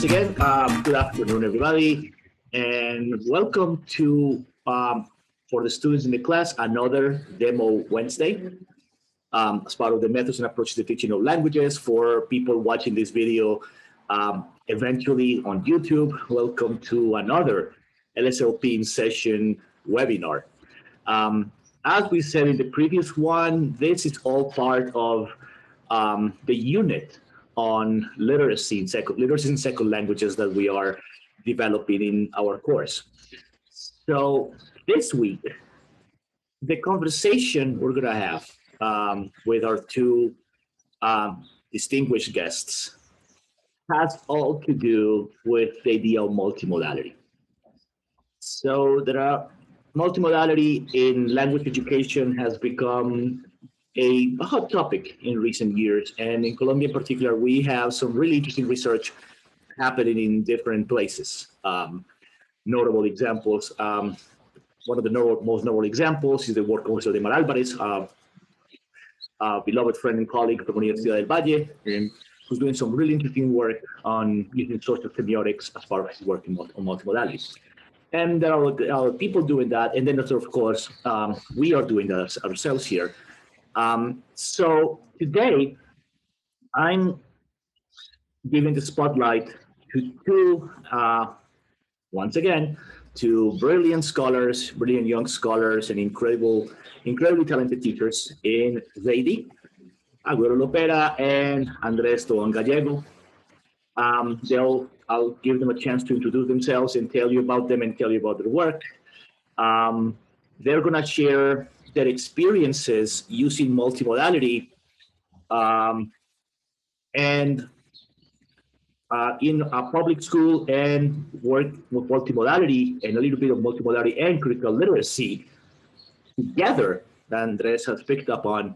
again, good afternoon, everybody, and welcome to, for the students in the class, another Demo Wednesday. As part of the methods and approaches to teaching of languages. For people watching this video eventually on YouTube, welcome to another LSLP in session webinar. As we said in the previous one, this is all part of the unit on literacy in second languages that we are developing in our course. So this week, the conversation we're going to have with our two distinguished guests has all to do with the idea of multimodality. So there are multimodality in language education has become a hot topic in recent years, and in Colombia in particular, we have some really interesting research happening in different places. Notable examples. One of the most notable examples is the work of José Mar Álvarez, beloved friend and colleague from Universidad del Valle, and who's doing some really interesting work on using social semiotics as part of his work on multimodality. And there are people doing that, and then of course, we are doing that ourselves here. So today, I'm giving the spotlight to two, once again, to brilliant scholars, brilliant young scholars, and incredibly talented teachers in Zeidy, Agudelo-Lopera, and Andrés Tobón-Gallego. I'll give them a chance to introduce themselves and tell you about them and tell you about their work. They're going to share their experiences using multimodality and in a public school and work with multimodality and a little bit of multimodality and critical literacy together that Andres has picked up on,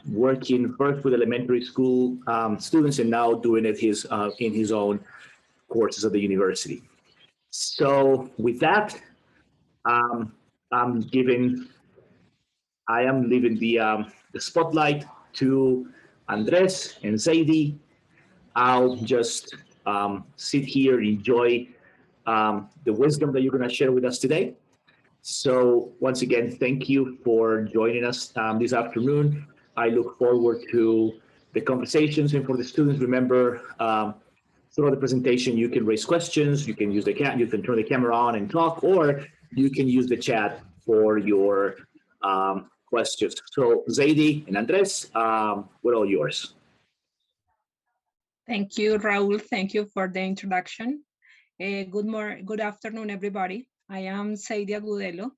working first with elementary school students and now doing it in his own courses at the university. So with that, I am leaving the spotlight to Andres and Zeidy. I'll just sit here and enjoy the wisdom that you're going to share with us today. So once again, thank you for joining us this afternoon. I look forward to the conversations, and for the students, remember, throughout the presentation, you can raise questions, you can use you can turn the camera on and talk, or you can use the chat for your questions. So Zeidy and Andres, we're all yours. Thank you, Raul. Thank you for the introduction. Good afternoon, everybody. I am Zeidy Agudelo.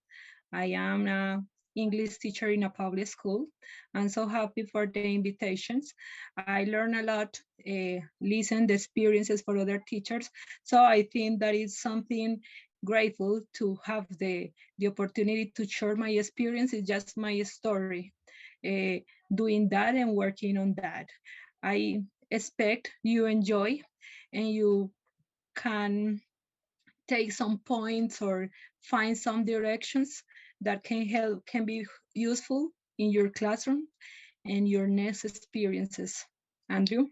I am an English teacher in a public school. I'm so happy for the invitations. I learn a lot, listen the experiences for other teachers. So I think that is something grateful to have the opportunity to share my experience. It's just my story, doing that and working on that. I expect you enjoy and you can take some points or find some directions that can be useful in your classroom and your next experiences. Andrew?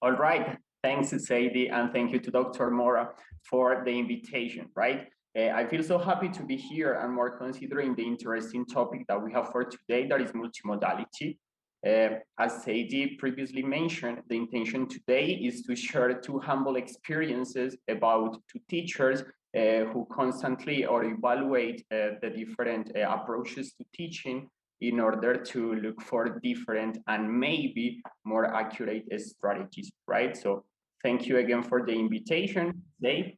All right, thanks to Zeidy, and thank you to Dr. Mora for the invitation, right? I feel so happy to be here and more considering the interesting topic that we have for today, that is multimodality. As Zeidy previously mentioned, the intention today is to share two humble experiences about two teachers who constantly or evaluate the different approaches to teaching in order to look for different and maybe more accurate strategies, right? So thank you again for the invitation. Dave,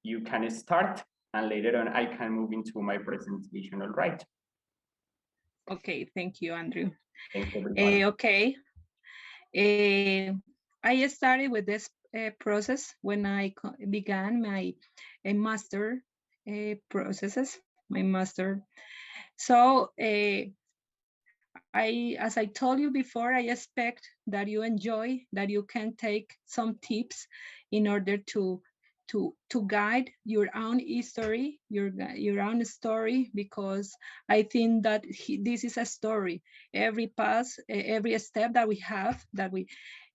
you can start, and later on I can move into my presentation, all right? Okay, thank you, Andrew. Thank you, okay, I started with this process when I began my master processes, my master. So as I told you before, I expect that you enjoy, that you can take some tips in order to to guide your own history, your own story, because I think that this is a story. Every pass, every step that we have, that we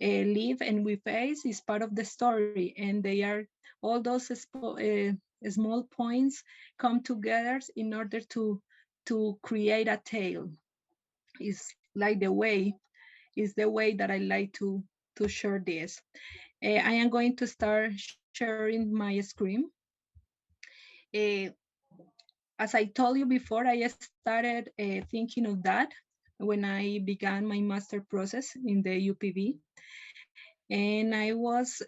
live and we face, is part of the story, and they are all those small points come together in order to create a tale. It's like the way that I like to share this. I am going to start sharing my screen. Uh, as I told you before, I started thinking of that when I began my master process in the UPB. And I was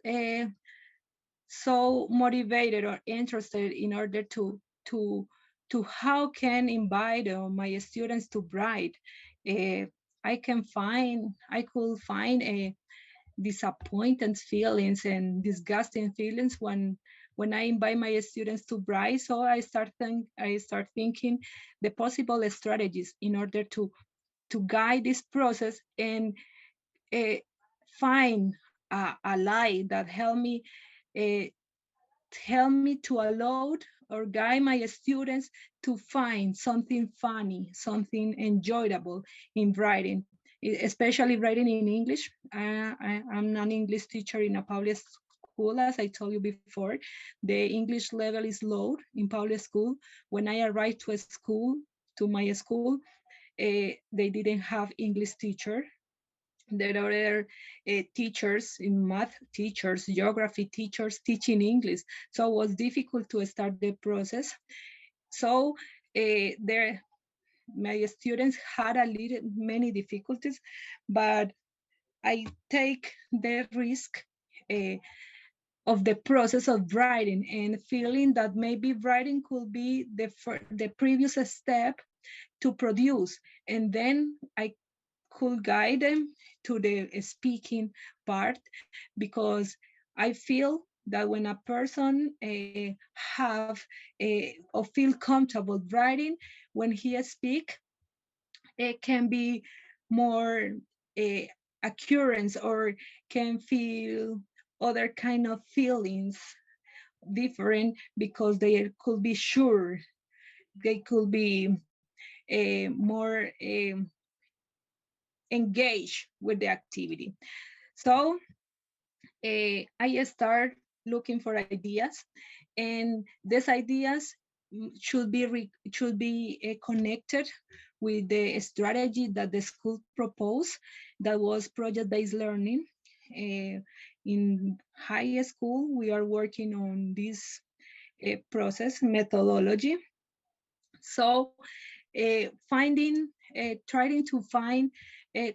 so motivated or interested in order to how can invite my students to write. I could find disappointed feelings and disgusting feelings when I invite my students to write. So I start thinking the possible strategies in order to guide this process and find a lie that help me to allow or guide my students to find something funny, something enjoyable in writing, especially writing in English. I'm an English teacher in a public school, as I told you before. The English level is low in public school. When I arrived to my school, they didn't have English teacher. There are other teachers, in math teachers, geography teachers teaching English. So it was difficult to start the process. So my students had many difficulties, but I take the risk of the process of writing and feeling that maybe writing could be the previous step to produce. And then I could guide them to the speaking part, because I feel that when a person have or feel comfortable writing, when he speak, it can be more occurrence or can feel other kind of feelings different, because they could be sure, they could be more engaged with the activity. So I start looking for ideas, and these ideas should be connected with the strategy that the school proposed, that was project-based learning. In high school, we are working on this process methodology. So trying to find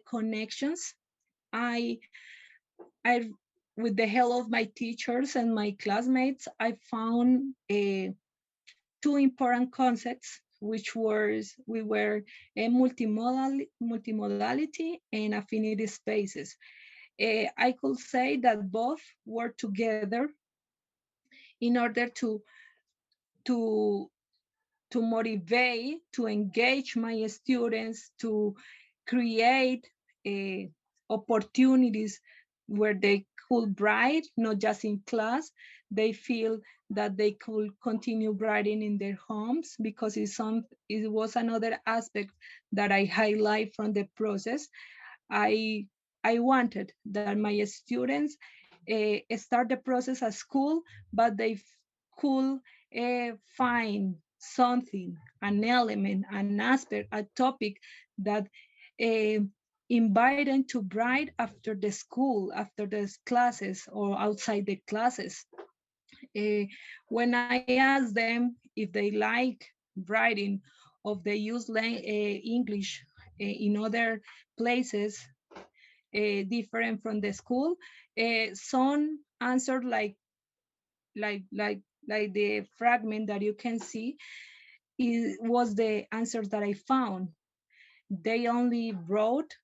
connections, I with the help of my teachers and my classmates, I found two important concepts, which were a multimodality and affinity spaces. I could say that both work together in order to motivate, to engage my students, to create opportunities where they could write, not just in class. They feel that they could continue writing in their homes, because it was another aspect that I highlight from the process. I wanted that my students start the process at school, but they could find something, an element, an aspect, a topic that invite them to write after the school, after the classes or outside the classes. When I asked them if they like writing, or they use English in other places different from the school, some answered like the fragment that you can see. It was the answers that I found. They only wrote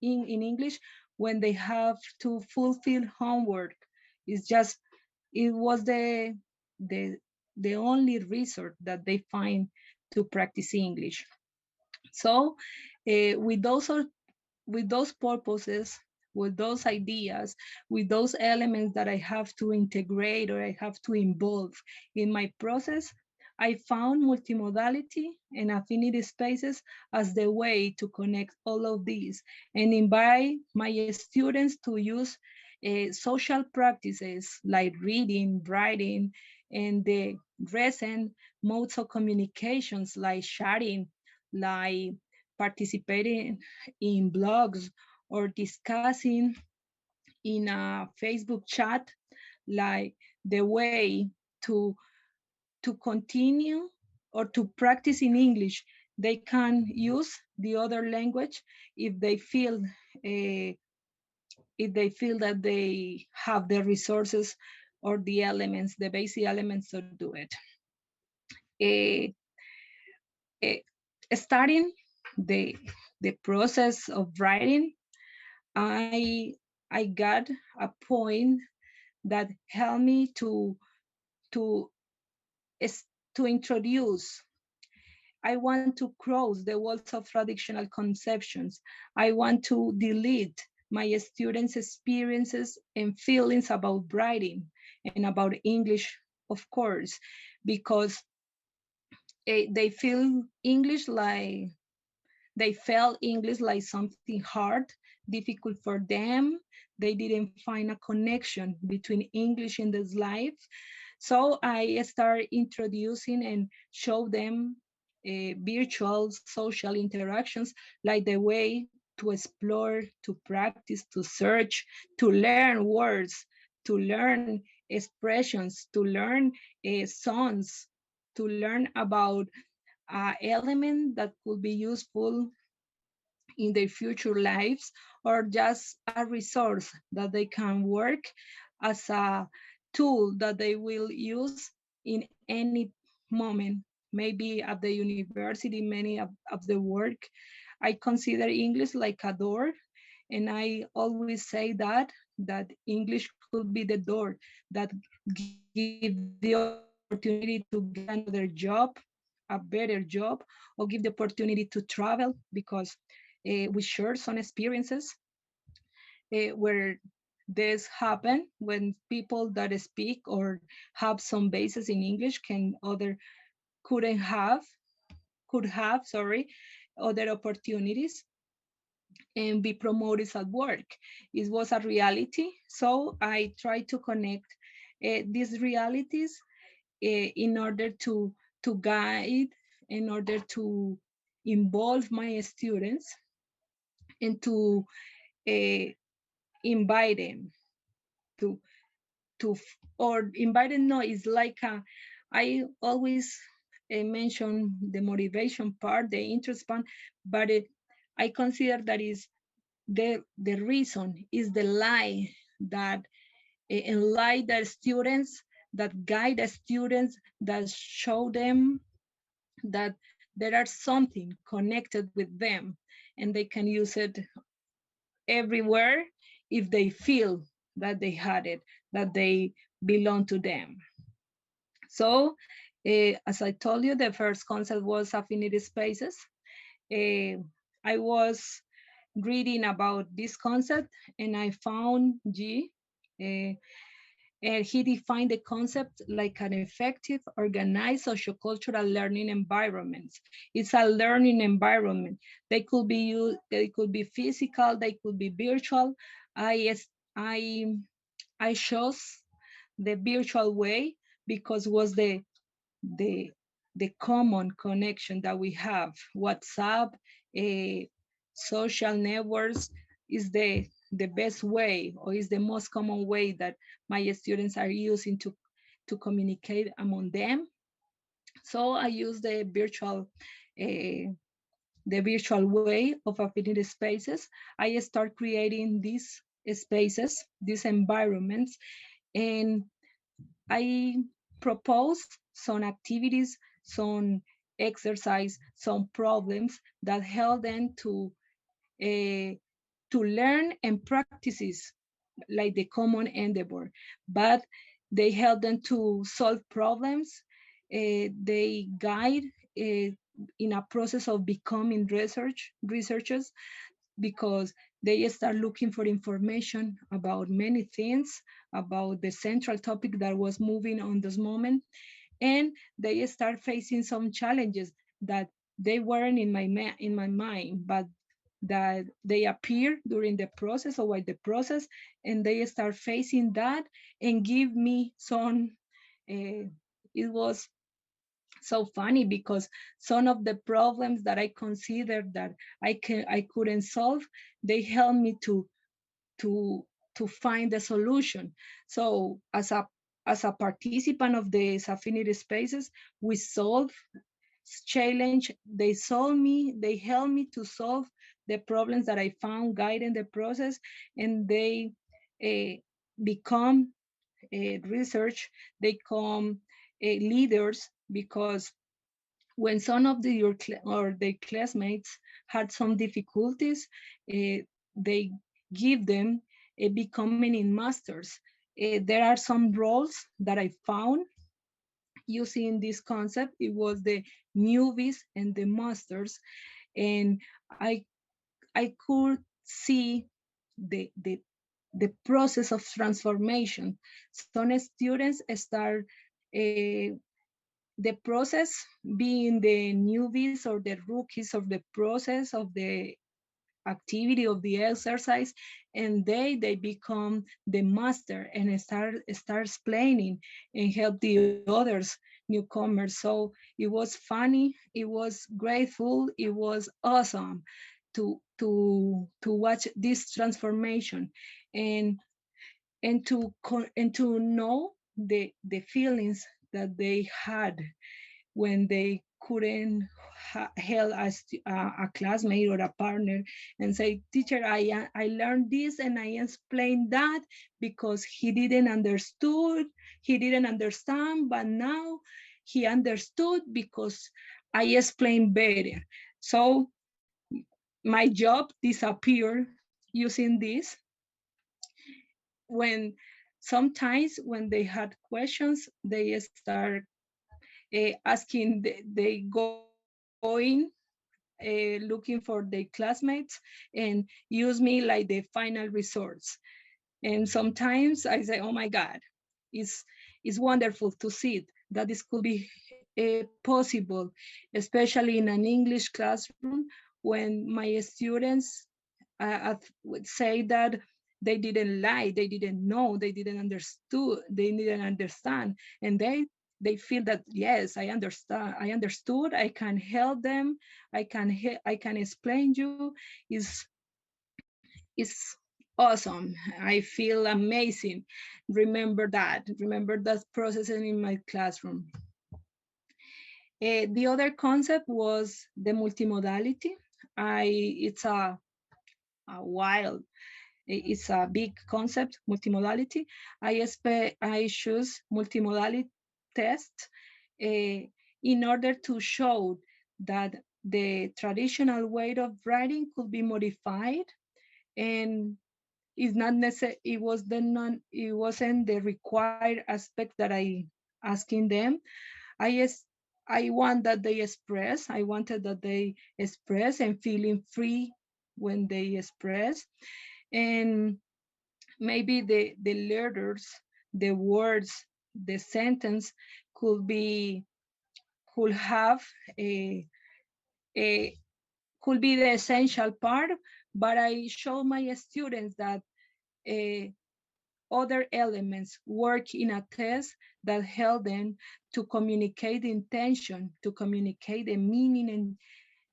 in English when they have to fulfill homework. It was the only resort that they find to practice English. So with those purposes, with those ideas, with those elements that I have to integrate or I have to involve in my process, I found multimodality and affinity spaces as the way to connect all of these and invite my students to use social practices like reading, writing, and the recent modes of communications like sharing, like participating in blogs or discussing in a Facebook chat, like the way to continue or to practice in English. They can use the other language if they feel that they have the resources or the elements, the basic elements to do it. Starting the process of writing, I got a point that helped me to introduce. I want to cross the walls of traditional conceptions. I want to delete my students' experiences and feelings about writing and about English, of course, because they feel English like, they felt English like something hard, difficult for them. They didn't find a connection between English and this life. So I started introducing and show them virtual social interactions, like the way to explore, to practice, to search, to learn words, to learn expressions, to learn songs, to learn about element that could be useful in their future lives, or just a resource that they can work as a tool that they will use in any moment, maybe at the university, many of the work. I consider English like a door, and I always say that English could be the door that give the opportunity to get another job, a better job, or give the opportunity to travel, because we share some experiences where this happen when people that speak or have some basis in English can other couldn't have could have sorry other opportunities and be promoted at work. It was a reality, so I try to connect these realities in order to guide, in order to involve my students, and to invite them to or invite them. No, it's like I always mention the motivation part, the interest part, but I consider that is the reason is the lie that enlighten the students, that guide the students, that show them that there are something connected with them and they can use it everywhere if they feel that they had it, that they belong to them. So as I told you, the first concept was affinity spaces. I was reading about this concept and I found G. And he defined the concept like an effective, organized sociocultural learning environment. It's a learning environment. They could be used, they could be physical, they could be virtual. I chose the virtual way because it was the common connection that we have. WhatsApp, social networks is the best way, or is the most common way that my students are using to communicate among them. So I use the virtual way of affinity spaces. I start creating these spaces, these environments, and I propose some activities, some exercise, some problems that help them to learn and practices like the common endeavor, but they help them to solve problems. They guide in a process of becoming researchers. because they start looking for information about many things, about the central topic that was moving on this moment. And they start facing some challenges that they weren't in my mind, but that they appear during the process or while the process, and they start facing that and give me some, it was so funny because some of the problems that I considered that I couldn't solve, they helped me to find the solution. So as a participant of these affinity spaces, we solve challenge, they help me to solve the problems that I found guiding the process, and they become research, they become leaders, because when some of your classmates had some difficulties, they give them becoming in masters. There are some roles that I found using this concept. It was the newbies and the masters, and I could see the process of transformation. Some students start the process being the newbies or the rookies of the process of the activity of the exercise, and they become the master and start explaining and help the others newcomers. So it was funny, it was grateful, it was awesome to watch this transformation, and to know the feelings that they had when they couldn't help a classmate or a partner and say, teacher, I learned this and I explained that because he didn't understand, but now he understood because I explained better. So my job disappeared using this. When sometimes when they had questions, they start asking, they going looking for their classmates and use me like the final resource. And sometimes I say, oh my God, it's wonderful to see it, that this could be possible, especially in an English classroom, when my students would say that they didn't lie, they didn't know, they didn't understand, and they feel that, yes, I understood, I can help them, I can explain you. Is awesome. I feel amazing. Remember that processing in my classroom. The other concept was the multimodality. It's a wild, it's a big concept, multimodality. I choose multimodality test in order to show that the traditional way of writing could be modified, and it's not necessary. It wasn't the required aspect that I asking them. I want that they express. I wanted that they express and feeling free when they express, and maybe the letters, the words, the sentence could have a could be the essential part, but I show my students that other elements work in a test that help them to communicate the intention, to communicate the meaning, and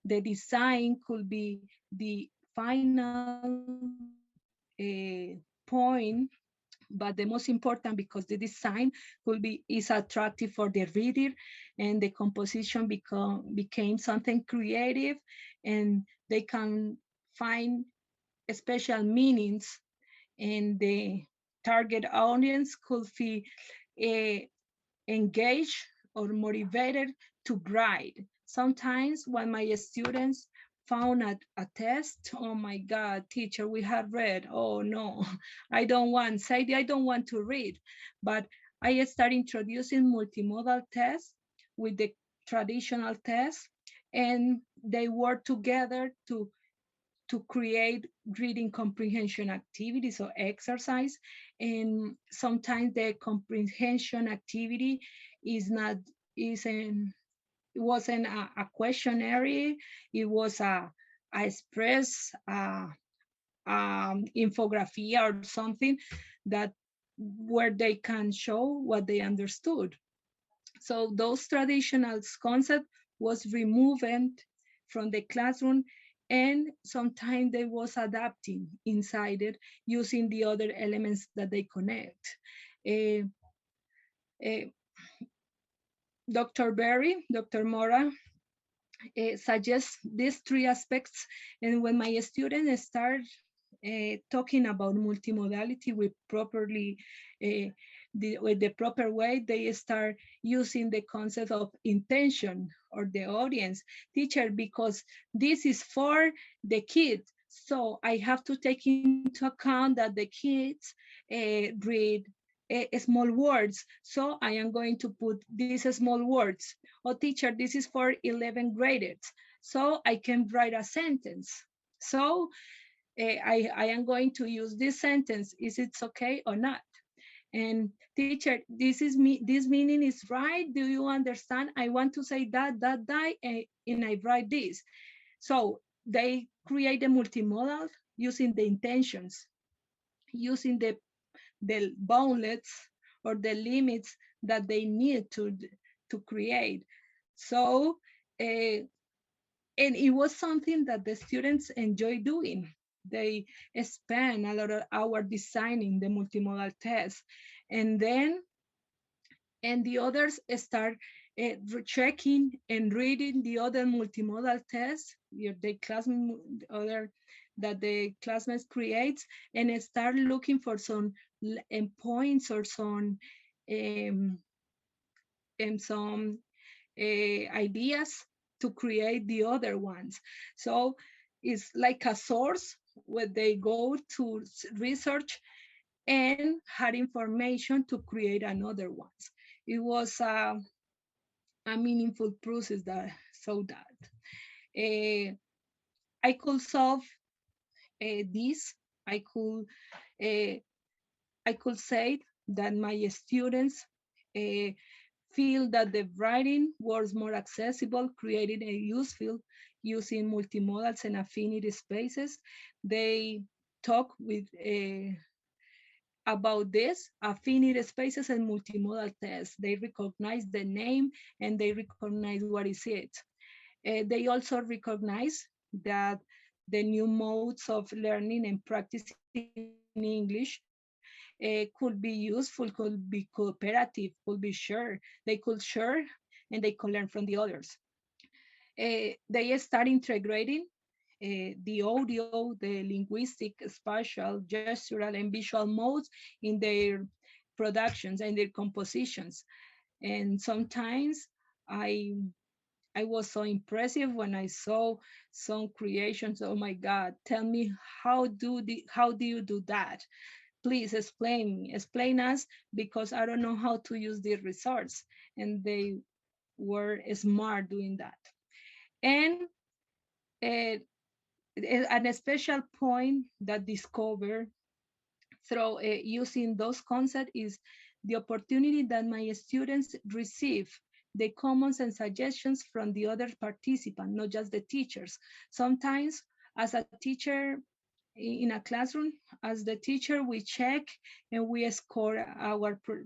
the design could be the final point, but the most important, because the design is attractive for the reader, and the composition became something creative, and they can find special meanings, and the target audience could feel engaged or motivated to write. Sometimes when my students found a test, oh my God, teacher, we have read, oh no, I don't want, Zeidy, I don't want to read. But I start introducing multimodal tests with the traditional tests, and they work together to to create reading comprehension activities or exercise. And sometimes the comprehension activity it wasn't a questionnaire, it was a express infography or something that where they can show what they understood. So those traditional concepts was removed from the classroom, and sometimes they was adapting inside it using the other elements that they connect. Dr. Berry, Dr. Mora, suggests these three aspects, and when my students start talking about multimodality with the proper way, they start using the concept of intention or the audience teacher, because this is for the kids. So I have to take into account that the kids read small words. So I am going to put these small words. Oh, teacher, this is for 11th graders. So I can write a sentence. So I am going to use this sentence. Is it okay or not? And teacher, this meaning is right. Do you understand? I want to say that, and I write this. So they create a multimodal using the intentions, using the boundlets or the limits that they need to create. So, and it was something that the students enjoy doing. They spend a lot of hours designing the multimodal test, and then the others start checking and reading the other multimodal tests, that the classmates creates, and start looking for some points or some ideas to create the other ones. So it's like a source where they go to research and had information to create another ones. It was a meaningful process that so that I could solve this. I could say that my students feel that the writing was more accessible, creating a useful using multimodals and affinity spaces. They talk with about this affinity spaces and multimodal tests. They recognize the name and they recognize what is it. They also recognize that the new modes of learning and practicing English could be useful, could be cooperative, could be shared. They could share and they could learn from the others. They start integrating the audio, the linguistic, spatial, gestural, and visual modes in their productions and their compositions. And sometimes I was so impressive when I saw some creations. Oh my God, tell me how do you do that? Please explain us, because I don't know how to use the resource. And they were smart doing that. And an special point that discovered through using those concepts is the opportunity that my students receive the comments and suggestions from the other participants, not just the teachers. Sometimes as a teacher in a classroom, as the teacher, we check and we score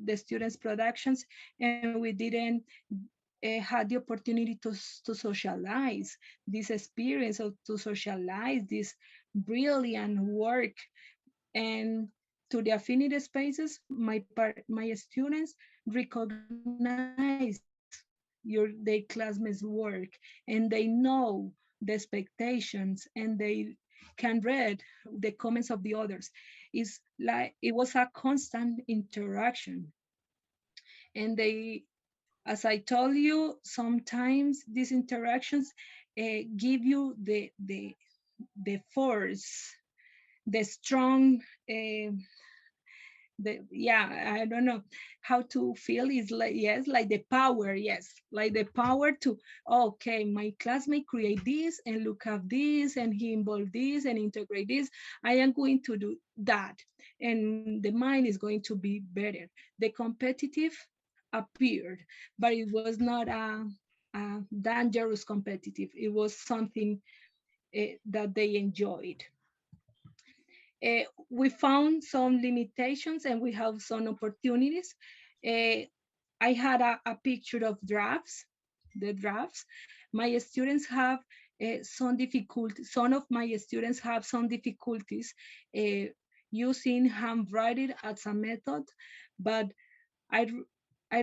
the students' productions, and we didn't had the opportunity to socialize this experience, or to socialize this brilliant work. And to the affinity spaces, my students recognize their classmates' work, and they know the expectations, and they can read the comments of the others. It's like it was a constant interaction. And they, as I told you, sometimes these interactions give you the force, the strong I don't know how to feel is like, yes, like the power, yes, like the power to, okay, my classmate create this and look at this and he involved this and integrate this. I am going to do that. And the mind is going to be better. The competitive appeared, but it was not a dangerous competitive. It was something that they enjoyed. We found some limitations and we have some opportunities. I had a picture of drafts, the drafts. My students have some difficulties. Some of my students have some difficulties using handwriting as a method, but I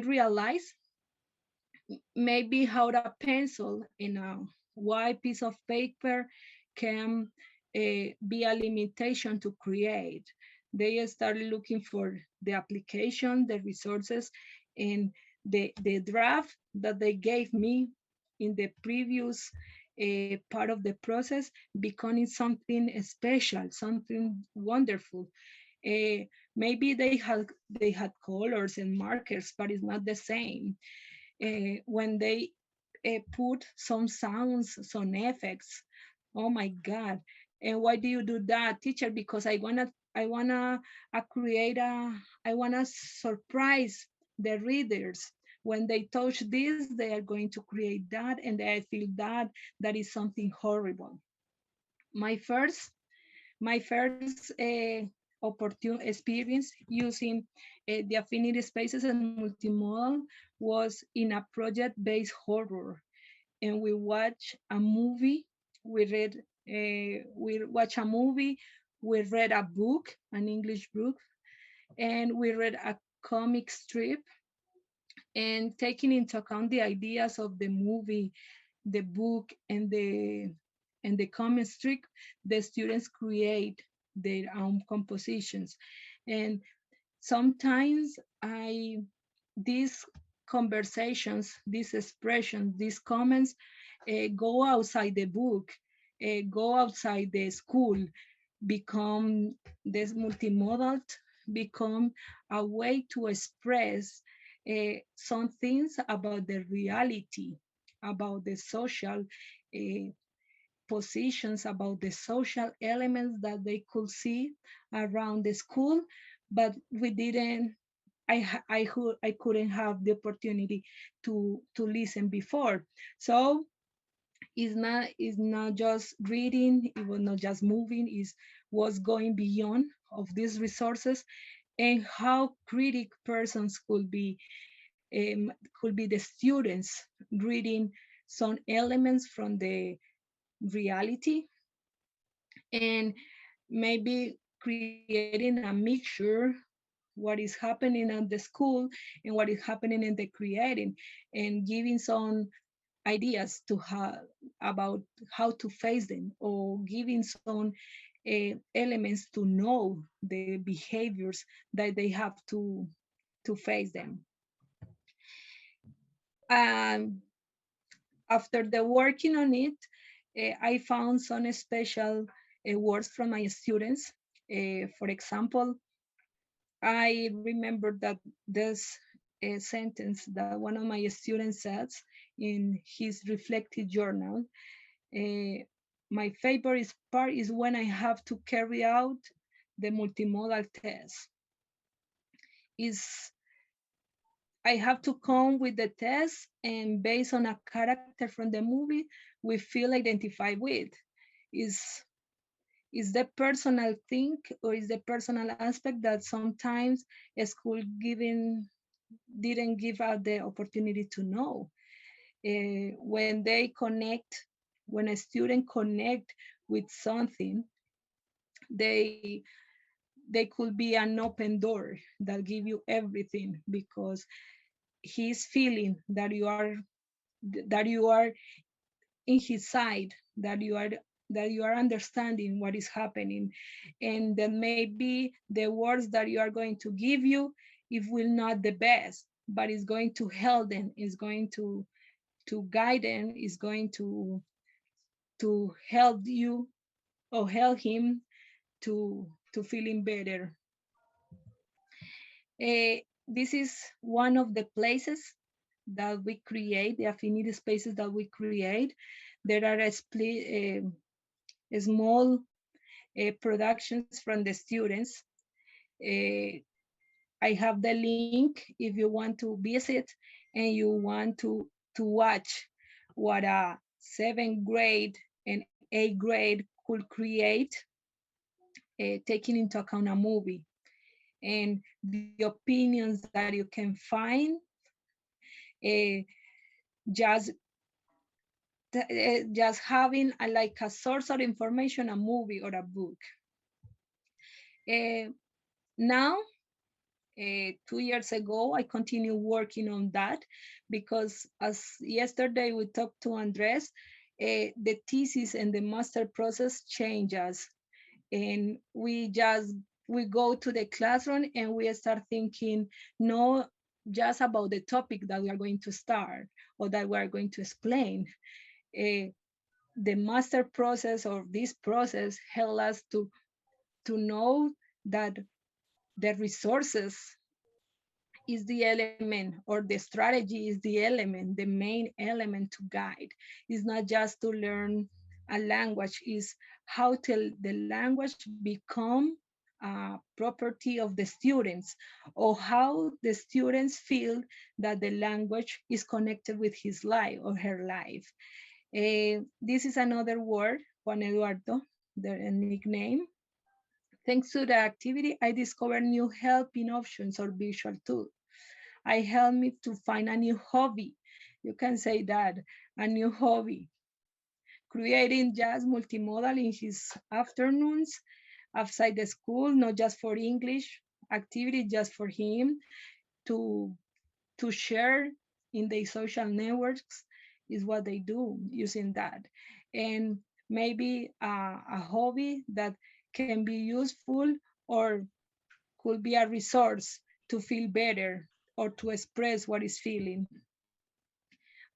realized maybe how a pencil in a white piece of paper can be a limitation to create. They started looking for the application, the resources, and the draft that they gave me in the previous part of the process becoming something special, something wonderful. Maybe they had colors and markers, but it's not the same. When they put some sounds, some effects. Oh my God! And why do you do that, teacher? Because I wanna I wanna surprise the readers. When they touch this, they are going to create that, and I feel that that is something horrible. My first experience using the affinity spaces and multimodal was in a project-based horror, and we watch a movie. We watch a movie. We read a book, an English book, and we read a comic strip. And taking into account the ideas of the movie, the book, and the comic strip, the students create their own compositions. And sometimes these conversations, these expressions, these comments go outside the book, go outside the school, become this multimodal, become a way to express some things about the reality, about the social positions, about the social elements that they could see around the school, but we didn't. I couldn't have the opportunity to listen before. So it's not just reading, it was not just moving, it was going beyond of these resources, and how critic persons could be the students reading some elements from the reality, and maybe creating a mixture what is happening at the school and what is happening in the creating, and giving some ideas to about how to face them, or giving some elements to know the behaviors that they have to face them. After the working on it, I found some special words from my students. For example, I remember that this sentence that one of my students says in his reflective journal. My favorite part is when I have to carry out the multimodal test. I have to come with the test, and based on a character from the movie we feel identified with. Is the personal thing, or is the personal aspect that sometimes a school didn't give out the opportunity to know. When a student connect with something, they could be an open door that give you everything, because he's feeling that you are in his side, that you are understanding what is happening, and then maybe the words that you are going to give you, it will not the best, but it's going to help them, is going to guide them, is going to help you or help him to feeling better. This is one of the places that we create, the affinity spaces that we create. There are small productions from the students. I have the link if you want to visit and you want to watch what a 7th grade and 8th grade could create, taking into account a movie, and the opinions that you can find, just having like a source of information, a movie or a book. Now, 2 years ago, I continue working on that because as yesterday we talked to Andrés, the thesis and the master process changes, and we go to the classroom and we start thinking not just about the topic that we are going to start or that we are going to explain. The master process or this process help us to know that the resources is the element, or the strategy is the element, the main element to guide. It's not just to learn a language, is how till the language become a property of the students, or how the students feel that the language is connected with his life or her life. This is another word, Juan Eduardo, the nickname. Thanks to the activity, I discovered new helping options or visual tools. I helped me to find a new hobby. You can say that, a new hobby. Creating just multimodal in his afternoons outside the school, not just for English, activity just for him to share in the social networks is what they do using that. And maybe a hobby that can be useful or could be a resource to feel better or to express what is feeling.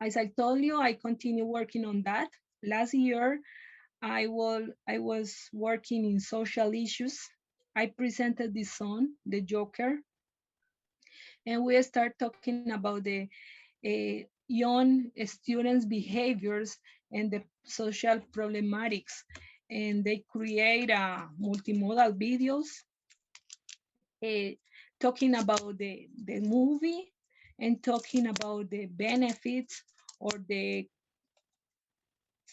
As I told you, I continue working on that. Last year, I was working in social issues. I presented this song, The Joker, and we start talking about the young students' behaviors and the social problematics. And they create multimodal videos talking about the movie and talking about the benefits or the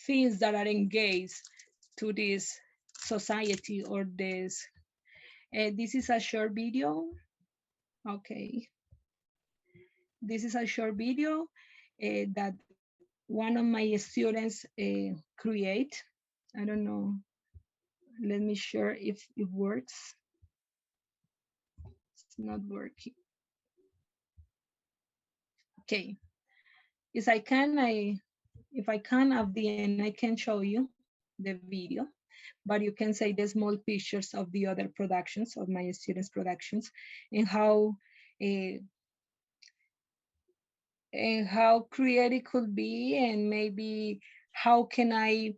things that are engaged to this society or this. This is a short video. Okay. This is a short video that one of my students create. I don't know. Let me share if it works. It's not working. Okay. If I can at the end, I can show you the video, but you can say the small pictures of the other productions, of my students' productions, and how creative could be, and maybe how can I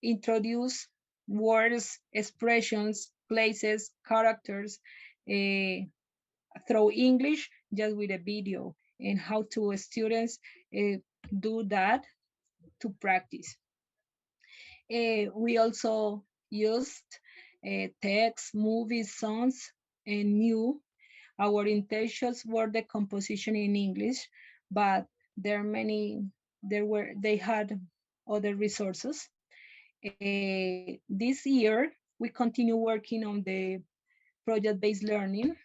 introduce words, expressions, places, characters through English just with a video, and how to students do that to practice. We also used text, movies, songs, and new. Our intentions were the composition in English, but there are many, they had other resources. This year, we continue working on the project-based learning.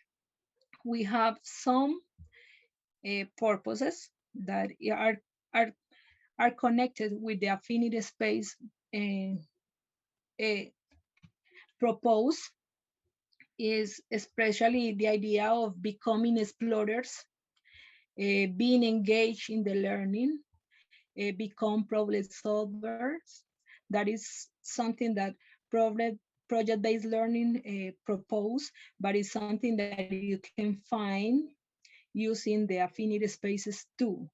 We have some purposes that are connected with the affinity space proposed, is especially the idea of becoming explorers, being engaged in the learning, become problem solvers. That is something that project-based learning propose, but it's something that you can find using the affinity spaces too,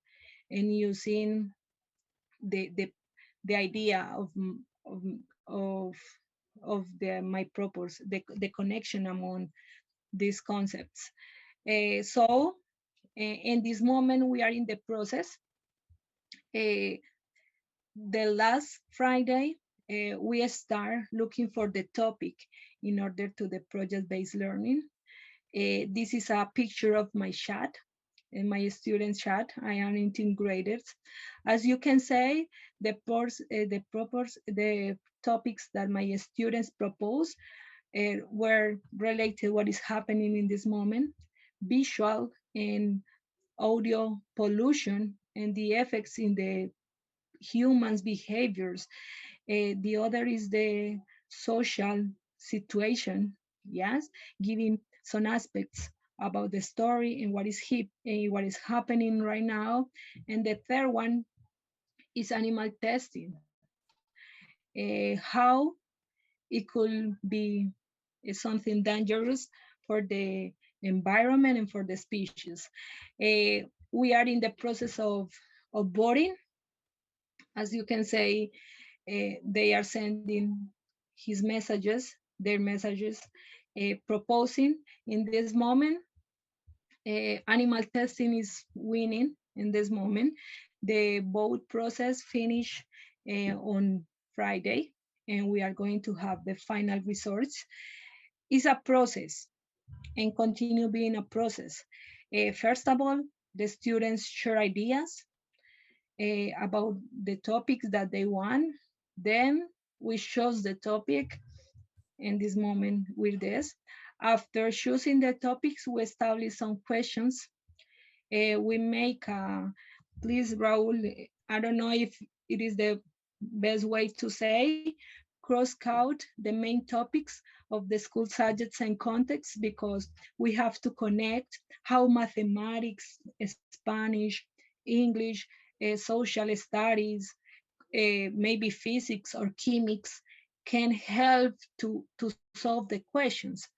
and using the idea of my purpose, the connection among these concepts. So in this moment, we are in the process. The last Friday, we start looking for the topic in order to the project-based learning. This is a picture of my chat, in my student chat. I am integrated. As you can say, the topics that my students propose were related to what is happening in this moment, visual and audio pollution and the effects in the humans' behaviors. The other is the social situation, yes, giving some aspects about the story and what is happening right now. And the third one is animal testing. How it could be something dangerous for the environment and for the species. We are in the process of voting. As you can say, they are sending their messages, proposing in this moment. Animal testing is winning in this moment. The vote process finished on Friday, and we are going to have the final results. It's a process and continue being a process. First of all, the students share ideas about the topics that they want. Then we choose the topic in this moment with this. After choosing the topics, we establish some questions. We make, please Raul, I don't know if it is the best way to say, cross-count the main topics of the school subjects and contexts, because we have to connect how mathematics, Spanish, English, social studies, maybe physics or chemics can help to solve the questions.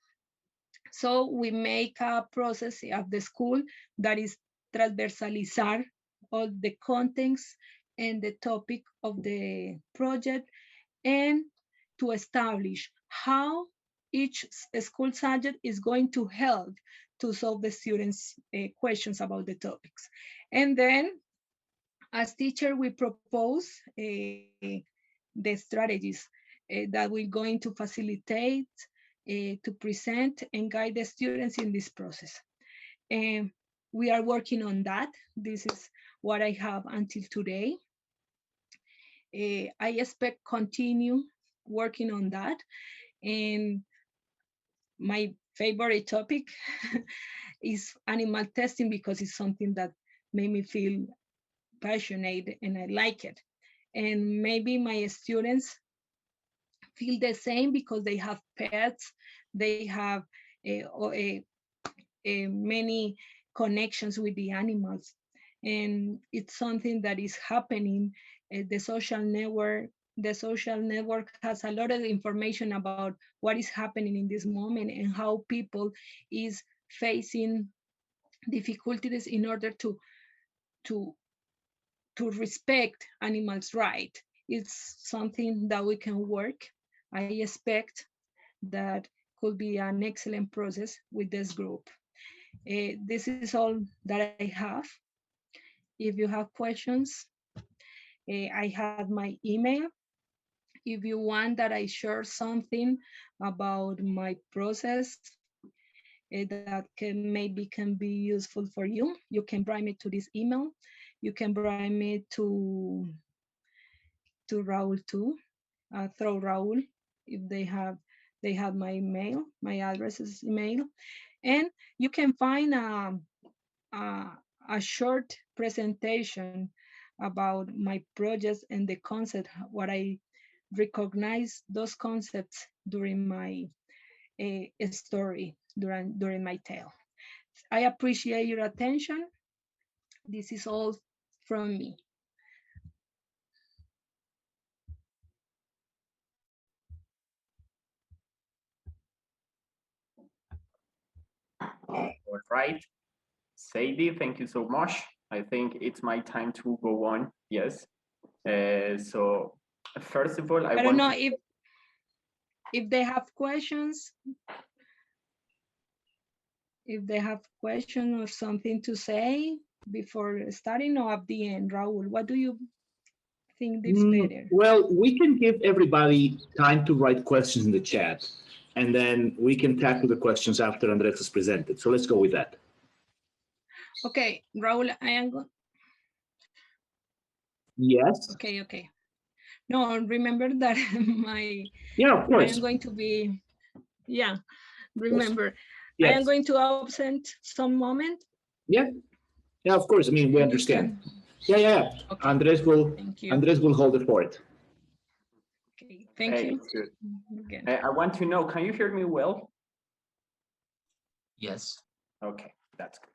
So we make a process at the school that is transversalizar all the contents and the topic of the project, and to establish how each school subject is going to help to solve the students' questions about the topics. And then as teacher, we propose the strategies that we're going to facilitate, to present and guide the students in this process. And we are working on that. This is what I have until today. I expect continue working on that. And my favorite topic is animal testing, because it's something that made me feel passionate and I like it. And maybe my students feel the same because they have pets, they have many connections with the animals. And it's something that is happening. The social network has a lot of information about what is happening in this moment and how people is facing difficulties in order to respect animals' rights. It's something that we can work. I expect that could be an excellent process with this group. This is all that I have. If you have questions, I have my email. If you want that I share something about my process that maybe can be useful for you, you can write me to this email. You can write me to Raul too, through Raul, if they have my email, my address is email. And you can find a short presentation about my projects and the concept, what I recognize those concepts during my story, during my tale. I appreciate your attention. This is all from me. All right. Zeidy, thank you so much. I think it's my time to go on. Yes. So first of all, I don't know if they have questions. if they have question or something to say before starting or at the end. Raul, what do you think is better? Well, we can give everybody time to write questions in the chat, and then we can tackle the questions after Andres is presented. So let's go with that. Okay, Raul, I am going. Yes. Okay. No, remember that Yeah, of course. I am going to be, remember. Yes. I am going to absent some moment. Yeah, of course. I mean, we understand. Yeah. Okay. Andres will hold it for it. Okay, thank you. Good. I want to know, can you hear me well? Yes. Okay, that's good.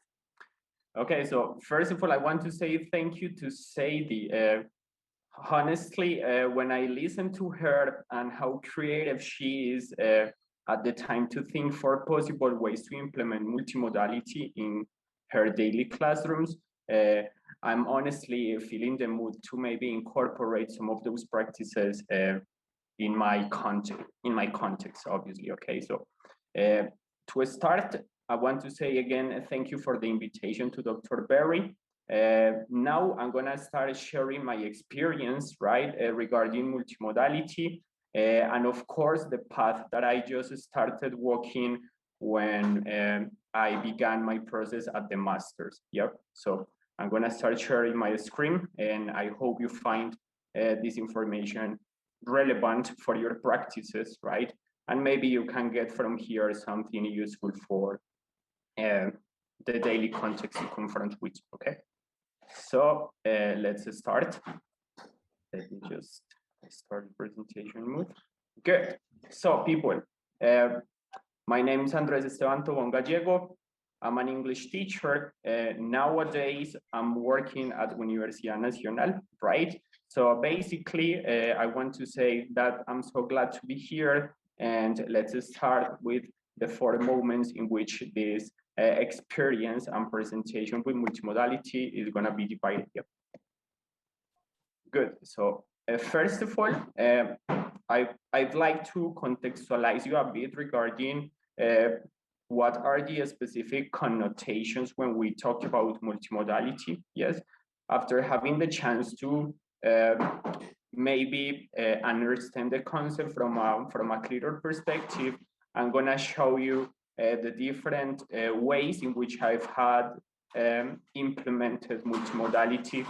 Okay, so first of all, I want to say thank you to Zeidy. Honestly, when I listen to her and how creative she is at the time to think for possible ways to implement multimodality in her daily classrooms, I'm honestly feeling the mood to maybe incorporate some of those practices in my context, obviously. Okay, so to start, I want to say again, thank you for the invitation to Dr. Berry. Now I'm gonna start sharing my experience, right, regarding multimodality, and of course the path that I just started walking when I began my process at the master's. Yep. So I'm gonna start sharing my screen, and I hope you find this information relevant for your practices, right? And maybe you can get from here something useful for the daily context you confront with, okay? So let's start. Let me just start the presentation mode. Good. So people, my name is Andrés Esteban Tobón-Gallego. I'm an English teacher. Nowadays, I'm working at Universidad Nacional, right? So basically, I want to say that I'm so glad to be here. And let's start with the 4 moments in which this experience and presentation with multimodality is going to be divided. Yep. Good. So first of all, I'd like to contextualize you a bit regarding what are the specific connotations when we talk about multimodality. Yes, after having the chance to maybe understand the concept from a clearer perspective, I'm gonna show you the different ways in which I've had implemented multimodality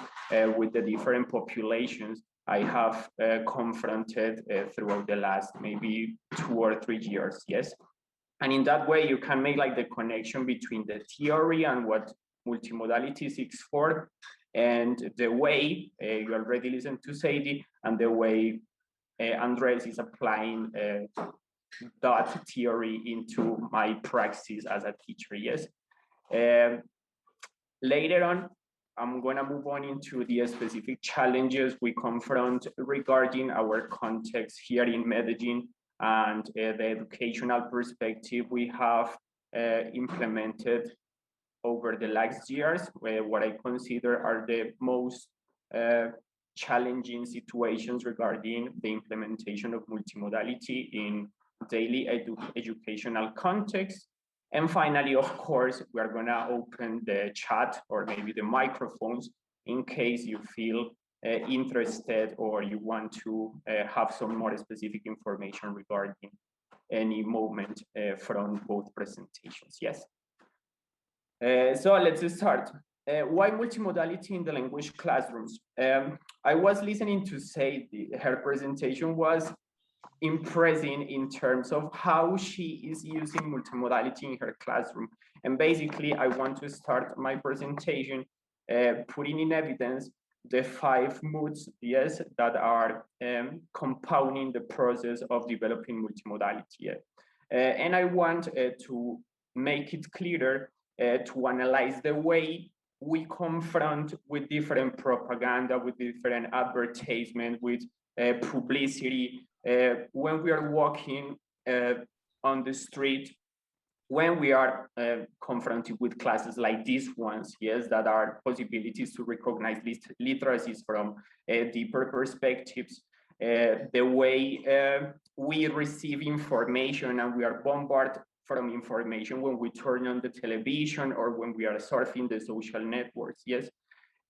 with the different populations I have confronted throughout the last maybe 2 or 3 years. Yes. And in that way, you can make like the connection between the theory and what multimodality seeks for, and the way you already listened to Zeidy, and the way Andrés is applying that theory into my practice as a teacher. Yes. Later on, I'm going to move on into the specific challenges we confront regarding our context here in Medellin and the educational perspective we have implemented over the last years, what I consider are the most challenging situations regarding the implementation of multimodality in daily educational context. And finally, of course, we are going to open the chat or maybe the microphones in case you feel interested or you want to have some more specific information regarding any moment from both presentations. Yes. So let's start. Why multimodality in the language classrooms? I was listening to Zeidy. Her presentation was impressing in terms of how she is using multimodality in her classroom. And basically, I want to start my presentation putting in evidence the 5 moods, yes, that are compounding the process of developing multimodality. And I want to make it clearer to analyze the way we confront with different propaganda, with different advertisement, with publicity, when we are walking on the street, when we are confronted with classes like these ones, yes, that are possibilities to recognize literacies from deeper perspectives, the way we receive information and we are bombarded from information when we turn on the television or when we are surfing the social networks, yes?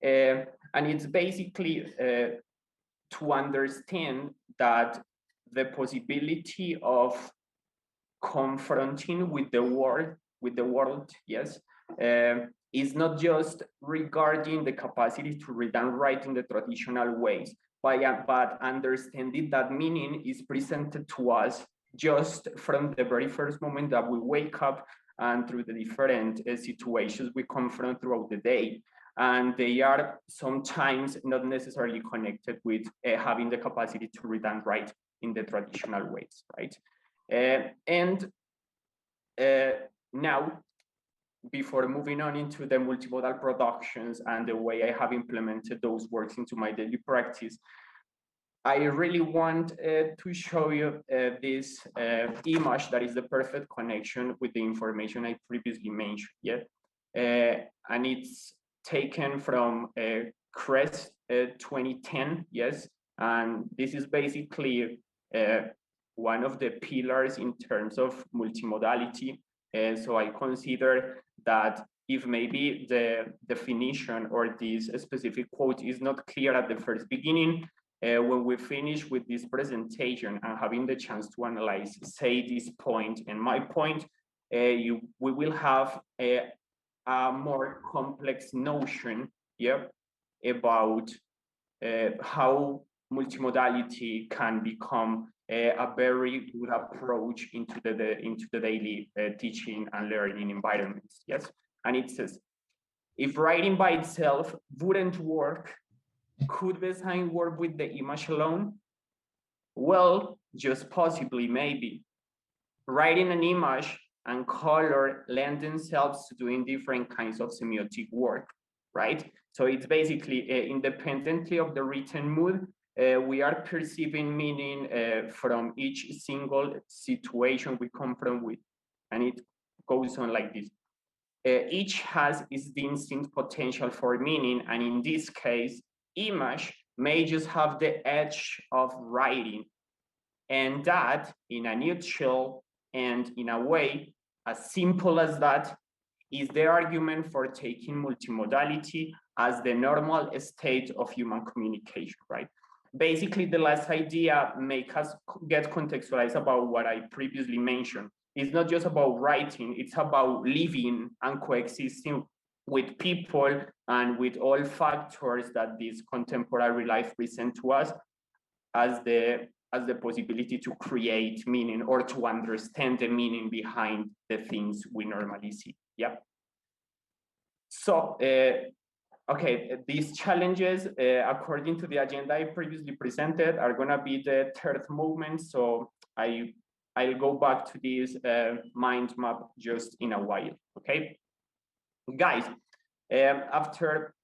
And it's basically to understand that the possibility of confronting with the world, yes, is not just regarding the capacity to read and write in the traditional ways, but understanding that meaning is presented to us just from the very first moment that we wake up and through the different situations we confront throughout the day. And they are sometimes not necessarily connected with having the capacity to read and write in the traditional ways, right? Now, before moving on into the multimodal productions and the way I have implemented those works into my daily practice, I really want to show you this image that is the perfect connection with the information I previously mentioned, yeah? And it's taken from CREST 2010, yes? And this is basically one of the pillars in terms of multimodality. So I consider that if maybe the definition or this specific quote is not clear at the first beginning, when we finish with this presentation and having the chance to analyze, say, this point and my point, we will have a more complex notion, yeah, about how multimodality can become a very good approach into the daily teaching and learning environments, yes? And it says, if writing by itself wouldn't work, could design work with the image alone? Well, just possibly, maybe. Writing an image and color lend themselves to doing different kinds of semiotic work, right? So it's basically independently of the written mood, we are perceiving meaning from each single situation we confront with. And it goes on like this. Each has its distinct potential for meaning, and in this case, image may just have the edge of writing. And that, in a nutshell, and in a way as simple as that, is the argument for taking multimodality as the normal state of human communication, right? Basically, the last idea make us get contextualized about what I previously mentioned. It's not just about writing, it's about living and coexisting with people and with all factors that this contemporary life present to us as the possibility to create meaning or to understand the meaning behind the things we normally see. Yeah. So, okay, these challenges, according to the agenda I previously presented, are gonna be the third movement. So I'll go back to this mind map just in a while, okay? Guys, after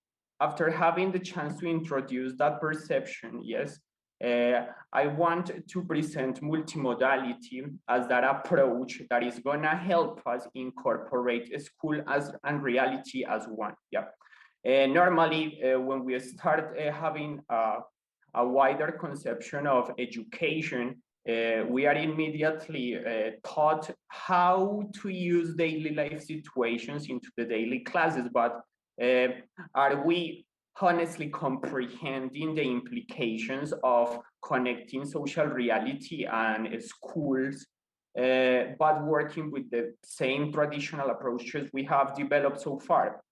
having the chance to introduce that perception, yes, I want to present multimodality as that approach that is gonna help us incorporate school and reality as one, yeah. Normally, when we start having a wider conception of education, we are immediately taught how to use daily life situations into the daily classes, but are we honestly comprehending the implications of connecting social reality and schools, but working with the same traditional approaches we have developed so far?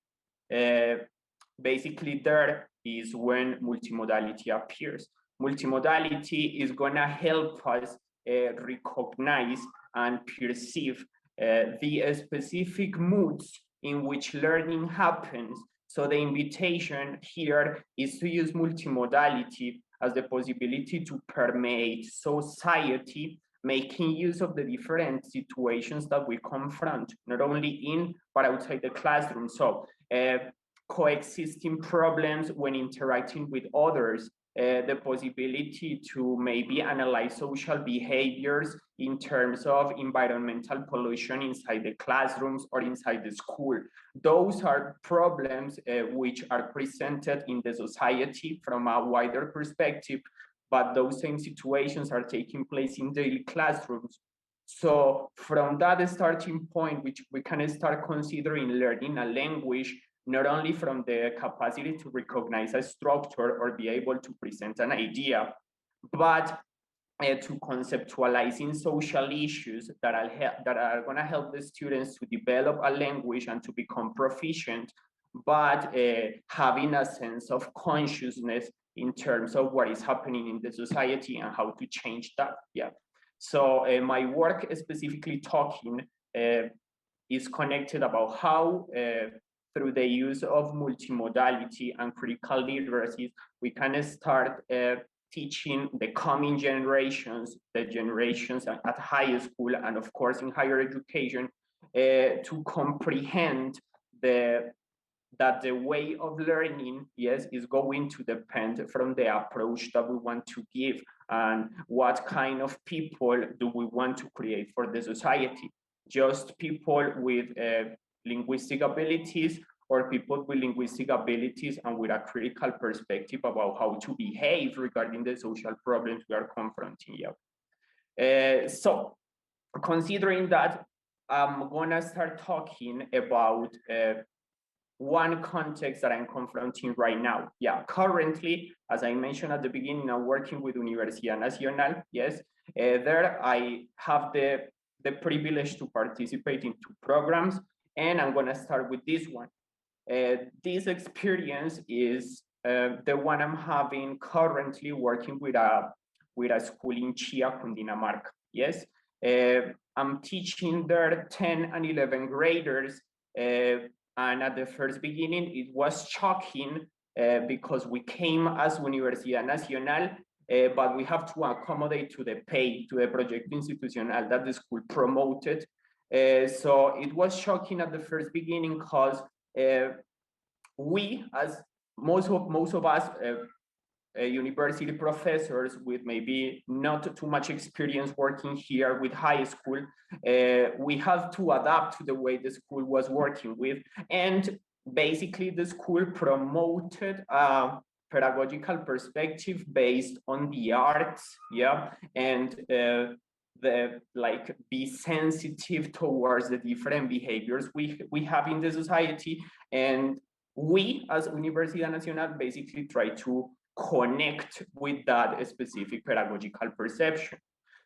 Basically, there is when multimodality appears. Multimodality is gonna help us recognize and perceive the specific moods in which learning happens. So the invitation here is to use multimodality as the possibility to permeate society, making use of the different situations that we confront, not only in, but outside the classroom. So coexisting problems when interacting with others, the possibility to maybe analyze social behaviors in terms of environmental pollution inside the classrooms or inside the school. Those are problems which are presented in the society from a wider perspective, but those same situations are taking place in daily classrooms. So from that starting point, which we can start considering learning a language, not only from the capacity to recognize a structure or be able to present an idea, but to conceptualizing social issues that are going to help the students to develop a language and to become proficient, but having a sense of consciousness in terms of what is happening in the society and how to change that. Yeah. So my work specifically talking is connected about how through the use of multimodality and critical literacies, we can start teaching the coming generations, the generations at high school and of course in higher education, to comprehend that the way of learning, yes, is going to depend from the approach that we want to give and what kind of people do we want to create for the society. Just people with linguistic abilities or people with linguistic abilities and with a critical perspective about how to behave regarding the social problems we are confronting. So considering that, I'm gonna start talking about one context that I'm confronting right now. Yeah, currently, as I mentioned at the beginning, I'm working with Universidad Nacional. Yes, there I have the privilege to participate in 2 programs, and I'm gonna start with this one. This experience is the one I'm having currently working with a school in Chia, Cundinamarca. Yes, I'm teaching there 10 and 11 graders. And at the first beginning, it was shocking because we came as Universidad Nacional, but we have to accommodate to the pay, to the proyecto institucional that the school promoted. So it was shocking at the first beginning because we, as most of us, university professors with maybe not too much experience working here with high school, we had to adapt to the way the school was working with. And basically the school promoted a pedagogical perspective based on the arts, yeah, and be sensitive towards the different behaviors we have in the society. And we as Universidad Nacional basically try to connect with that specific pedagogical perception.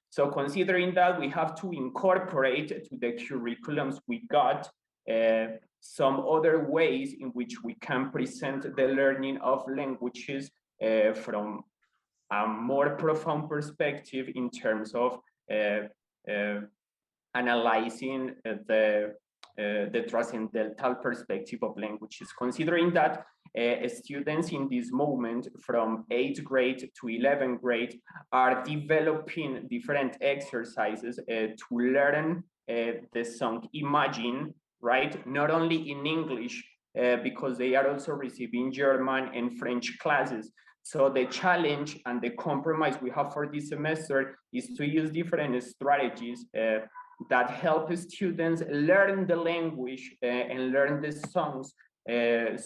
So considering that, we have to incorporate to the curriculums we got some other ways in which we can present the learning of languages from a more profound perspective in terms of analyzing the transcendental perspective of languages. Considering that students in this moment from 8th grade to 11th grade are developing different exercises to learn the song Imagine, right? Not only in English, because they are also receiving German and French classes. So the challenge and the compromise we have for this semester is to use different strategies that help students learn the language and learn the songs.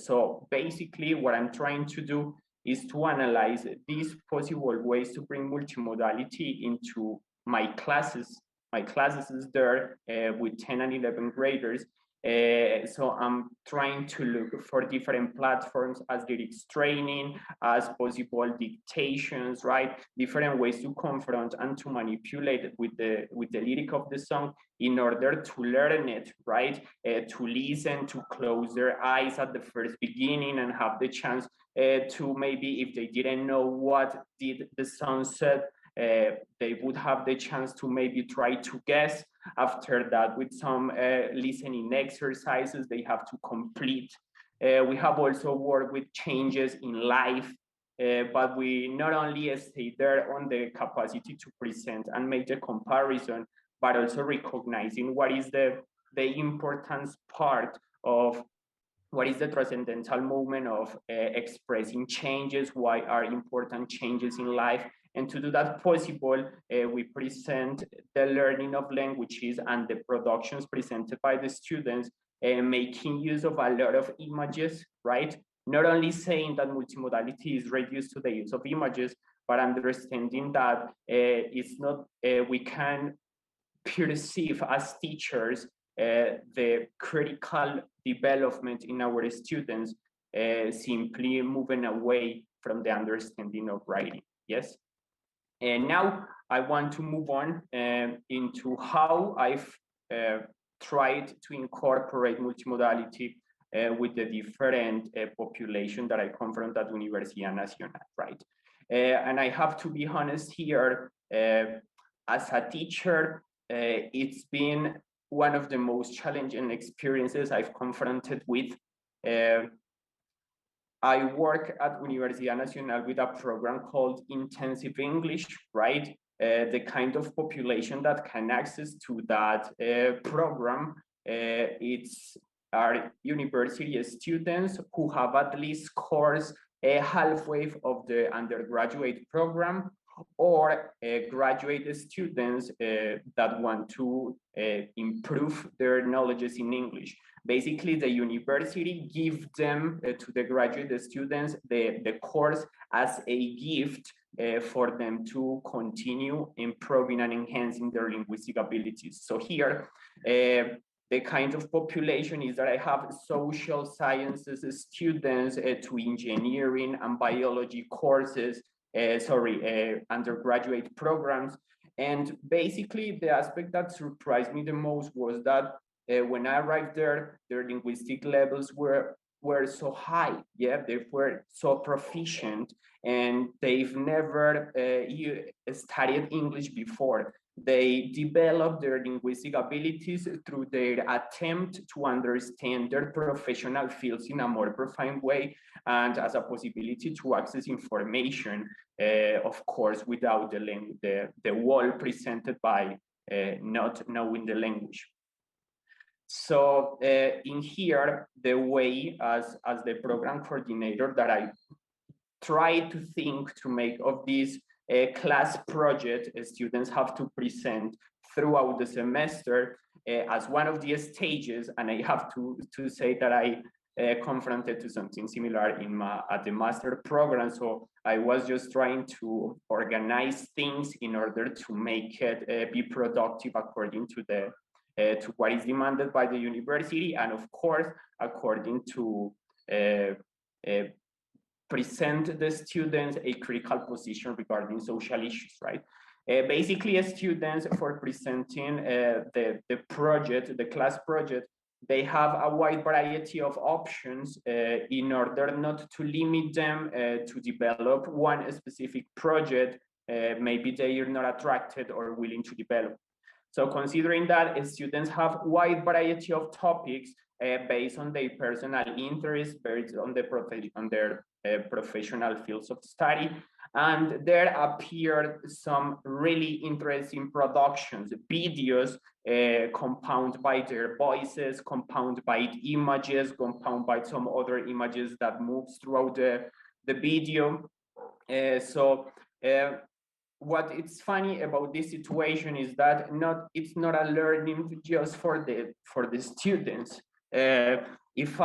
So basically what I'm trying to do is to analyze these possible ways to bring multimodality into my classes. My classes is there with 10 and 11 graders. So I'm trying to look for different platforms as lyrics training, as possible dictations, right? Different ways to confront and to manipulate it with the lyric of the song in order to learn it, right? To listen, to close their eyes at the first beginning and have the chance to maybe, if they didn't know what did the song said, they would have the chance to maybe try to guess. After that, with some listening exercises they have to complete. We have also worked with changes in life, but we not only stay there on the capacity to present and make the comparison, but also recognizing what is the importance part of what is the transcendental moment of expressing changes, why are important changes in life. And to do that possible, we present the learning of languages and the productions presented by the students, making use of a lot of images, right? Not only saying that multimodality is reduced to the use of images, but understanding that it's not, we can perceive as teachers the critical development in our students simply moving away from the understanding of writing. Yes. And now I want to move on into how I've tried to incorporate multimodality with the different population that I confront at Universidad Nacional, right? And I have to be honest here, as a teacher, it's been one of the most challenging experiences I've confronted with. I work at Universidad Nacional with a program called Intensive English, right? The kind of population that can access to that program, it's our university students who have at least course halfway of the undergraduate program, or graduate students that want to improve their knowledges in English. Basically, the university gives them to the graduate students the course as a gift for them to continue improving and enhancing their linguistic abilities. So here, the kind of population is that I have social sciences students to engineering and biology courses, undergraduate programs. And basically the aspect that surprised me the most was that when I arrived there, their linguistic levels were so high. Yeah, they were so proficient, and they've never studied English before. They develop their linguistic abilities through their attempt to understand their professional fields in a more profound way, and as a possibility to access information, of course, without the wall presented by not knowing the language. So in here, the way as the program coordinator that I try to think to make of this class project students have to present throughout the semester as one of the stages, and I have to say that I confronted to something similar at the master program. So I was just trying to organize things in order to make it be productive according to the to what is demanded by the university, and of course according to present the students a critical position regarding social issues, right? Basically, students, for presenting the project, the class project, they have a wide variety of options in order not to limit them to develop one specific project. Maybe they are not attracted or willing to develop. So considering that students have wide variety of topics based on their personal interests, based on their professional fields of study, and there appeared some really interesting productions, videos compounded by their voices, compounded by images, compounded by some other images that moves throughout the video. What it's funny about this situation is that it's not a learning just for the students. If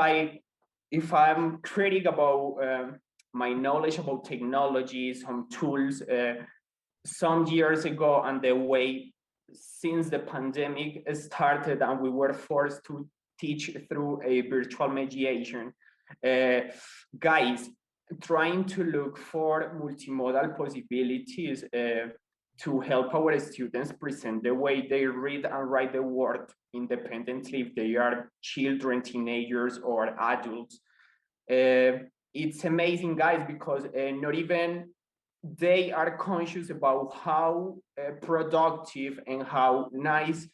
I'm critical about my knowledge about technology, some tools, some years ago, and the way since the pandemic started and we were forced to teach through a virtual mediation, guys, trying to look for multimodal possibilities to help our students present the way they read and write the word independently, if they are children, teenagers, or adults. It's amazing, guys, because not even they are conscious about how productive and how nice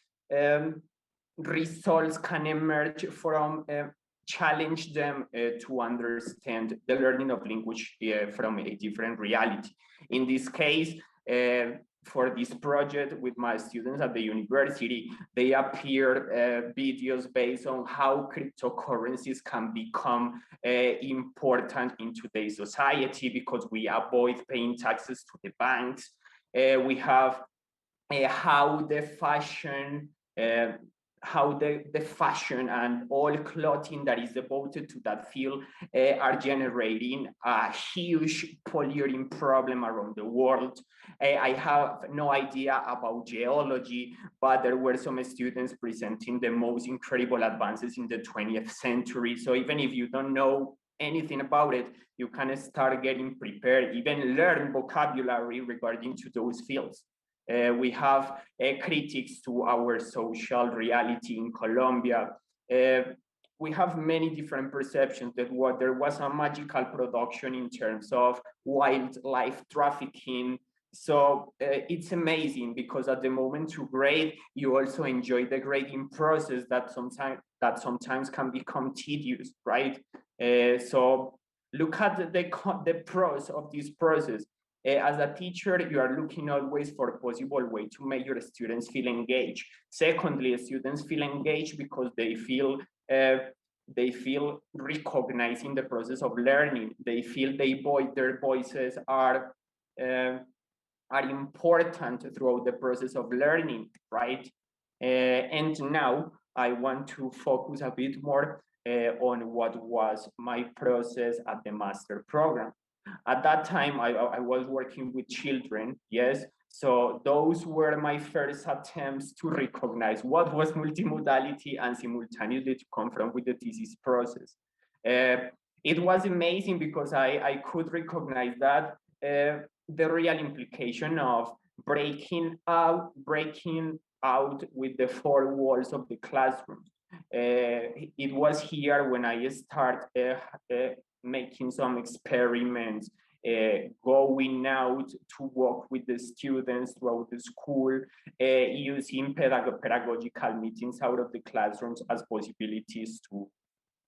results can emerge from challenge them to understand the learning of language from a different reality. In this case, for this project with my students at the university, they appeared videos based on how cryptocurrencies can become important in today's society because we avoid paying taxes to the banks. We have how the fashion how the fashion and all clothing that is devoted to that field are generating a huge polluting problem around the world. I have no idea about geology, but there were some students presenting the most incredible advances in the 20th century. So even if you don't know anything about it, you can start getting prepared, even learn vocabulary regarding to those fields. We have critics to our social reality in Colombia. We have many different perceptions that there was a magical production in terms of wildlife trafficking. So it's amazing because at the moment to grade, you also enjoy the grading process that sometimes can become tedious, right? So look at the pros of this process. As a teacher, you are looking always for a possible way to make your students feel engaged. Secondly, students feel engaged because they feel recognized in the process of learning. They feel their voices are important throughout the process of learning, right? And now I want to focus a bit more on what was my process at the master program. At that time, I was working with children, yes. So those were my first attempts to recognize what was multimodality and simultaneously to confront with the thesis process. It was amazing because I could recognize that the real implication of breaking out with the four walls of the classroom. It was here when I started making some experiments, going out to work with the students throughout the school, using pedagogical meetings out of the classrooms as possibilities to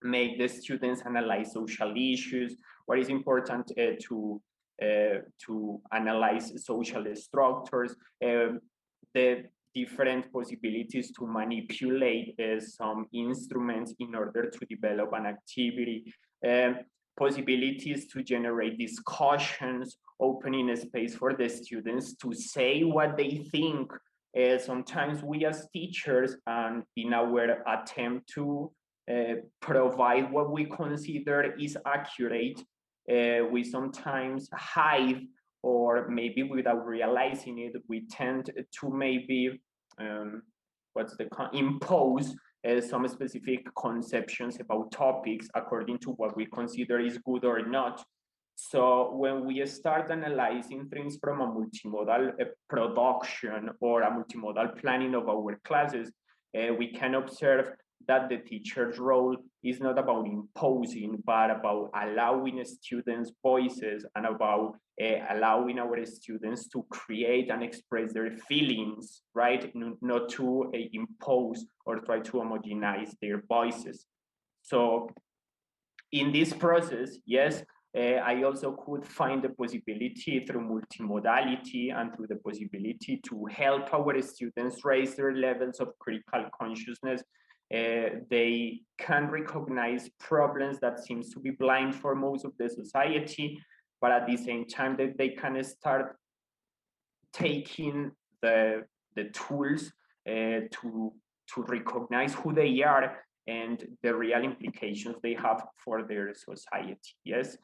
make the students analyze social issues, what is important to analyze social structures, the different possibilities to manipulate some instruments in order to develop an activity, possibilities to generate discussions, opening a space for the students to say what they think. Sometimes we as teachers, and in our attempt to provide what we consider is accurate, we sometimes hide, or maybe without realizing it, we tend to maybe impose some specific conceptions about topics according to what we consider is good or not. So when we start analyzing things from a multimodal production or a multimodal planning of our classes, we can observe that the teacher's role is not about imposing, but about allowing students' voices and about allowing our students to create and express their feelings, right? Not to impose or try to homogenize their voices. So in this process, yes, I also could find the possibility through multimodality and through the possibility to help our students raise their levels of critical consciousness. They can recognize problems that seems to be blind for most of the society, but at the same time that they can start taking the tools to recognize who they are and the real implications they have for their society. Yes,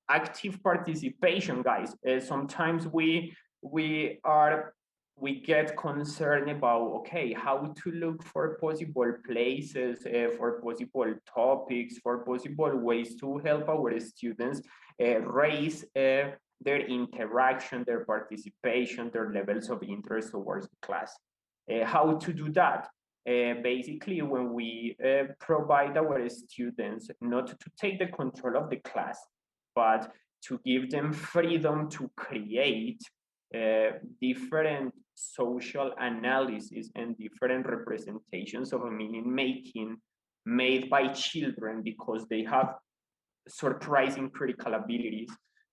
active participation, guys. Sometimes we get concerned about, okay, how to look for possible places, for possible topics, for possible ways to help our students raise their interaction, their participation, their levels of interest towards the class. How to do that? Basically, when we provide our students not to take the control of the class, but to give them freedom to create different social analysis and different representations of a meaning making made by children because they have surprising critical abilities.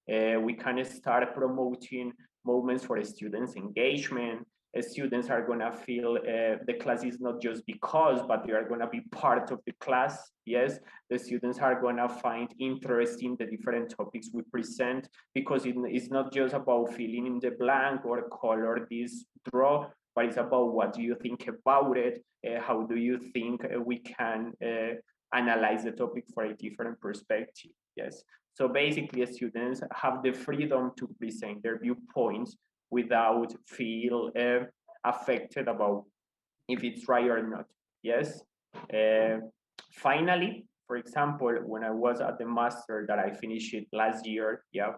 We can start promoting moments for students' engagement. Students are going to feel the class is not just because, but they are going to be part of the class. Yes, the students are going to find interest in the different topics we present because it's not just about filling in the blank or color this draw, but it's about what do you think about it? How do you think we can analyze the topic for a different perspective? Yes. So basically, students have the freedom to present their viewpoints without feel affected about if it's right or not. Yes. Finally, for example, when I was at the master that I finished it last year, yeah,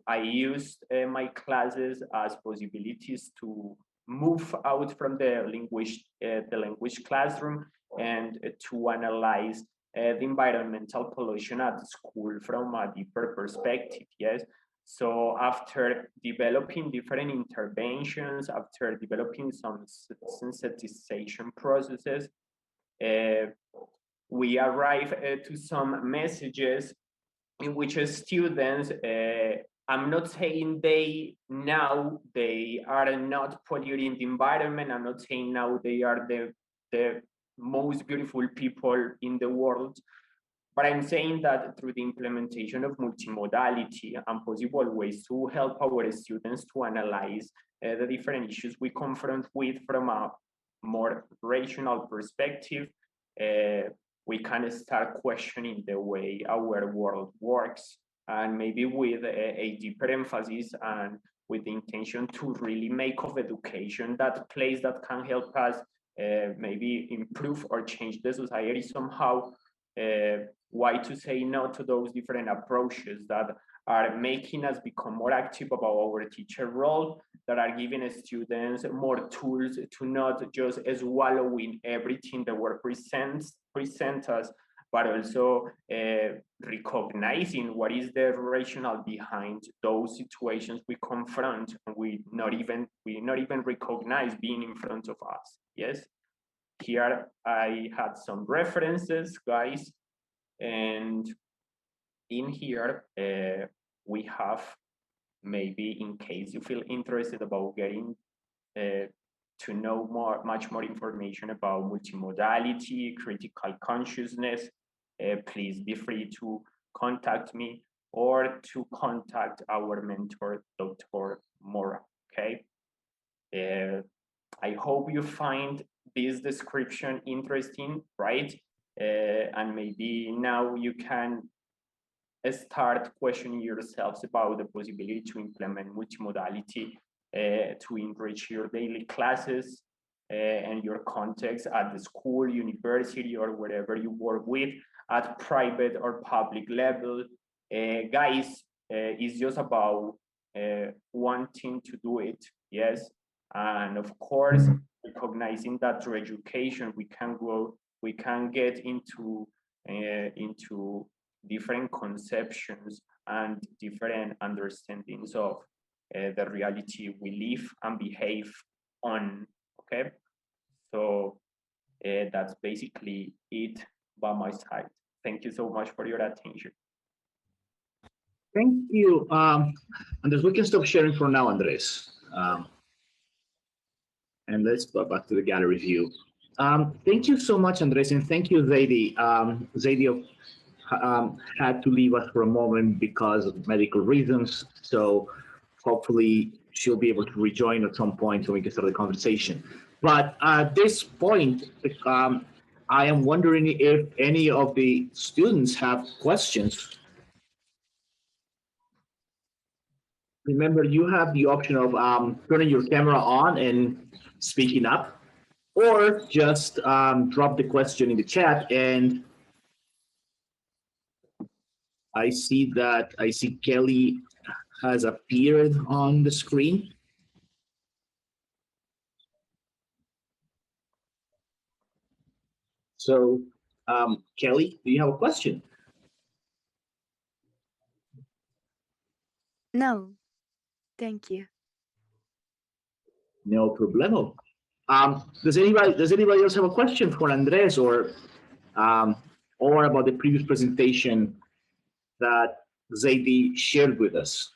I used my classes as possibilities to move out from the language classroom and to analyze the environmental pollution at the school from a deeper perspective. Yes. So after developing different interventions, after developing some sensitization processes, we arrive to some messages in which students, I'm not saying they are not polluting the environment. I'm not saying now they are the most beautiful people in the world, but I'm saying that through the implementation of multimodality and possible ways to help our students to analyze the different issues we confront with from a more rational perspective, we can start questioning the way our world works, and maybe with a deeper emphasis and with the intention to really make of education that place that can help us maybe improve or change the society somehow. Why to say no to those different approaches that are making us become more active about our teacher role, that are giving students more tools to not just swallow in everything the world present us, but also recognizing what is the rationale behind those situations we confront and we not even recognize being in front of us. Yes. Here I had some references, guys, and in here we have, maybe in case you feel interested about getting to know much more information about multimodality, critical consciousness, please be free to contact me or to contact our mentor, Dr. Mora, okay? I hope you find this description interesting, right? And maybe now you can start questioning yourselves about the possibility to implement multimodality to enrich your daily classes and your context at the school, university, or wherever you work with, at private or public level. Guys, it's just about wanting to do it, yes? And of course, recognizing that through education, we can get into different conceptions and different understandings of the reality we live and behave on, okay? So that's basically it by my side. Thank you so much for your attention. Thank you. Andres, we can stop sharing for now, Andres. And let's go back to the gallery view. Thank you so much, Andres, and thank you, Zeidy. Zeidy had to leave us for a moment because of medical reasons, so hopefully she'll be able to rejoin at some point so we can start the conversation. But at this point, I am wondering if any of the students have questions. Remember, you have the option of turning your camera on and speaking up, or just drop the question in the chat. And I see Kelly has appeared on the screen. So, Kelly, do you have a question? No, thank you. No problemo. Does anybody else have a question for Andres or about the previous presentation that Zeidy shared with us?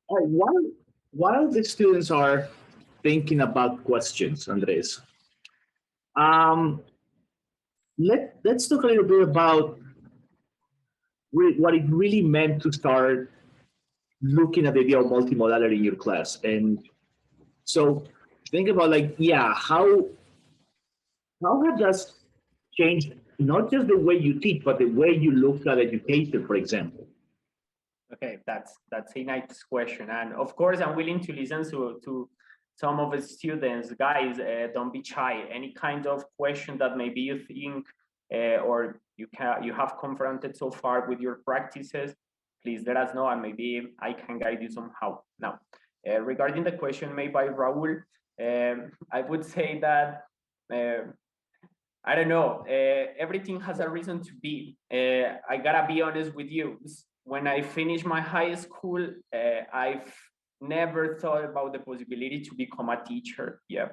While the students are thinking about questions, Andres, um, let's talk a little bit about what it really meant to start looking at the idea of multimodality in your class. And so think about like, yeah, how has that changed not just the way you teach, but the way you look at education, for example? Okay, that's a nice question, and of course, I'm willing to listen to some of the students. Guys, don't be shy. Any kind of question that maybe you think or you have confronted so far with your practices, please let us know, and maybe I can guide you somehow. Now, regarding the question made by Raul, I would say that. I don't know. Everything has a reason to be. I gotta be honest with you. When I finished my high school, I've never thought about the possibility to become a teacher. Yeah,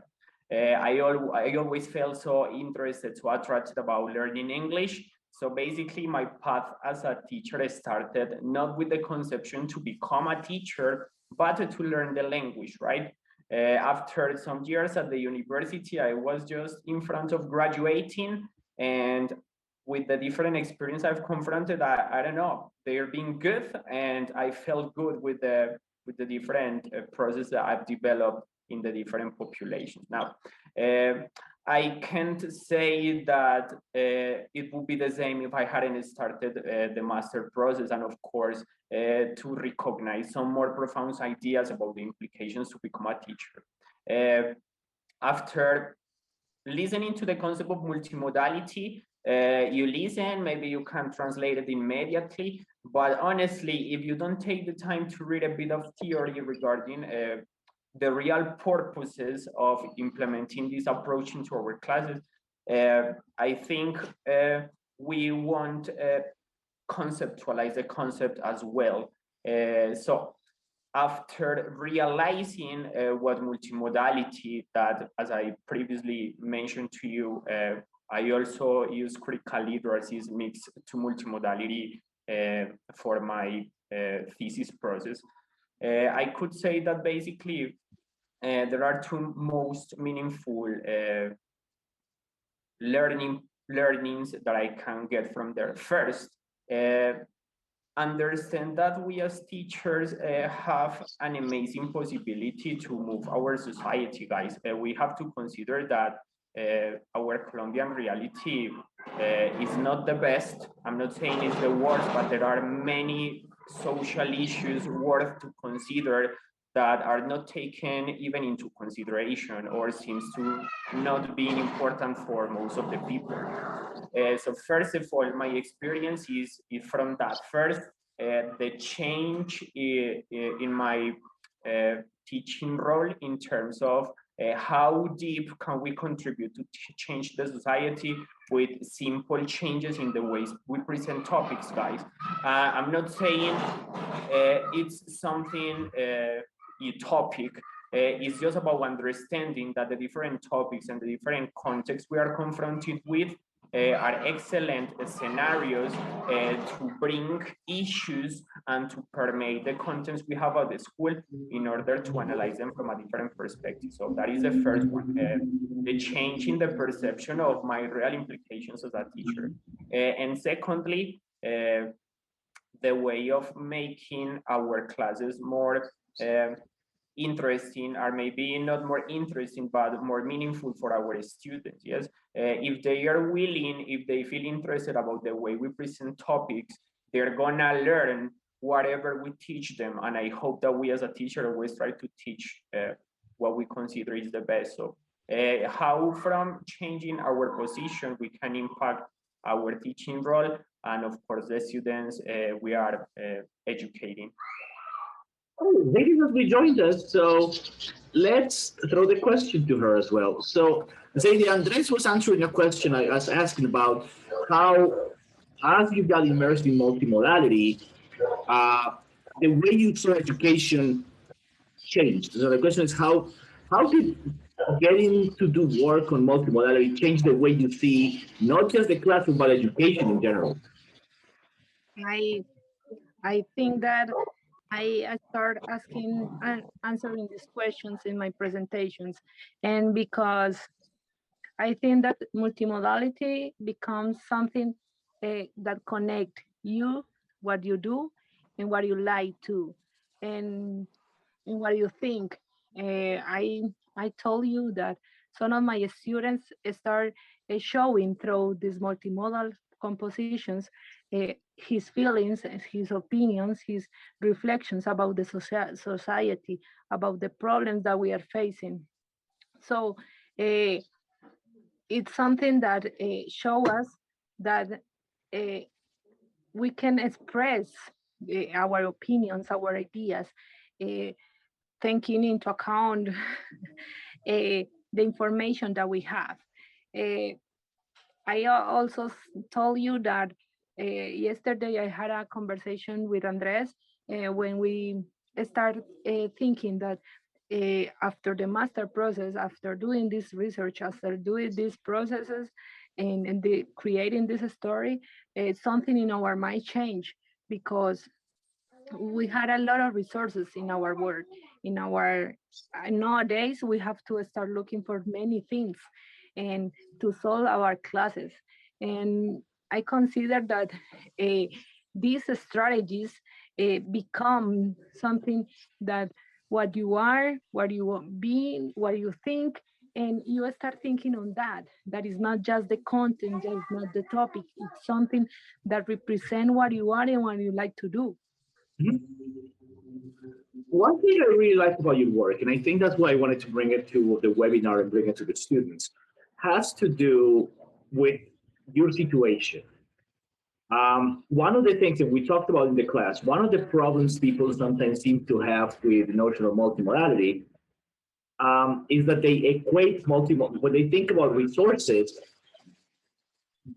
I always felt so interested, so attracted about learning English. So basically, my path as a teacher started not with the conception to become a teacher, but to learn the language, right? After some years at the university, I was just in front of graduating, and with the different experience I've confronted, I don't know, they're being good, and I felt good with the different process that I've developed in the different populations. Now, I can't say that it would be the same if I hadn't started the master process, and of course, to recognize some more profound ideas about the implications to become a teacher. After listening to the concept of multimodality, you listen, maybe you can translate it immediately, but honestly, if you don't take the time to read a bit of theory regarding the real purposes of implementing this approach into our classes, I think we won't conceptualize the concept as well. So after realizing what multimodality, that as I previously mentioned to you, I also use critical literacies mixed to multimodality for my thesis process. I could say that basically there are two most meaningful learnings that I can get from there. First, understand that we as teachers have an amazing possibility to move our society, guys. We have to consider that our Colombian reality is not the best. I'm not saying it's the worst, but there are many social issues worth to consider that are not taken even into consideration, or seems to not being important for most of the people. So first of all, my experience is from that. First, the change in my teaching role in terms of how deep can we contribute to change the society with simple changes in the ways we present topics, guys. I'm not saying it's something utopic. It's just about understanding that the different topics and the different contexts we are confronted with are excellent scenarios to bring issues and to permeate the contents we have at the school in order to analyze them from a different perspective. So that is the first one, the change in the perception of my real implications as a teacher. And secondly, the way of making our classes more interesting, or maybe not more interesting, but more meaningful for our students. Yes, if they are willing, if they feel interested about the way we present topics, they're gonna learn whatever we teach them. And I hope that we as a teacher always try to teach what we consider is the best. So how from changing our position we can impact our teaching role, and of course the students we are educating. Oh, Zeidy has rejoined us, so let's throw the question to her as well. So, Zeidy, Andres was answering a question I was asking about how, as you got immersed in multimodality, the way you saw education changed. So the question is how did getting to do work on multimodality change the way you see not just the classroom but education in general? I think that I start asking and answering these questions in my presentations. And because I think that multimodality becomes something that connect you, what you do, and what you like to, and, and what you think. I told you that some of my students start showing through these multimodal compositions his feelings, his opinions, his reflections about the society, about the problems that we are facing. So uh, it's something that show us that uh, we can express our opinions, our ideas, uh, taking into account the information that we have. Uh, I also told you that yesterday I had a conversation with Andres when we start thinking that after the master process, after doing this research, after doing these processes and creating this story, something in our mind changed because we had a lot of resources in our work. In our nowadays, we have to start looking for many things and to solve our classes. And I consider that uh, these strategies become something that what you are, what you want be, what you think, and you start thinking on that. That is not just the content, that is not the topic. It's something that represent what you are and what you like to do. Mhm. One thing I really like about your work, and I think that's why I wanted to bring it to the webinar and bring it to the students, has to do with your situation. One of the things that we talked about in the class, one of the problems people sometimes seem to have with the notion of multimodality is that they equate multimodal, when they think about resources,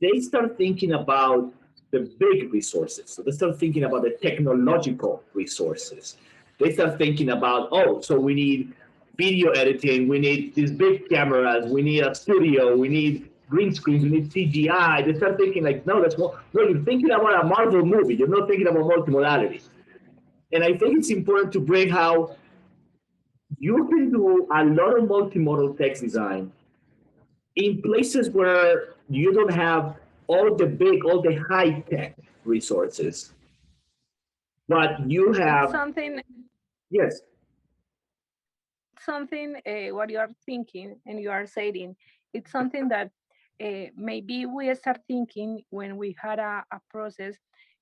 they start thinking about the big resources. So they start thinking about the technological resources. They start thinking about, oh, so we need video editing, we need these big cameras, we need a studio, we need green screens, we need CGI. They start thinking like, no, that's more, no, you're thinking about a Marvel movie. You're not thinking about multimodality. And I think it's important to bring how you can do a lot of multimodal text design in places where you don't have all the high tech resources, but you It's have, something yes. it's something what you are thinking and you are saying. It's something that maybe we start thinking when we had a process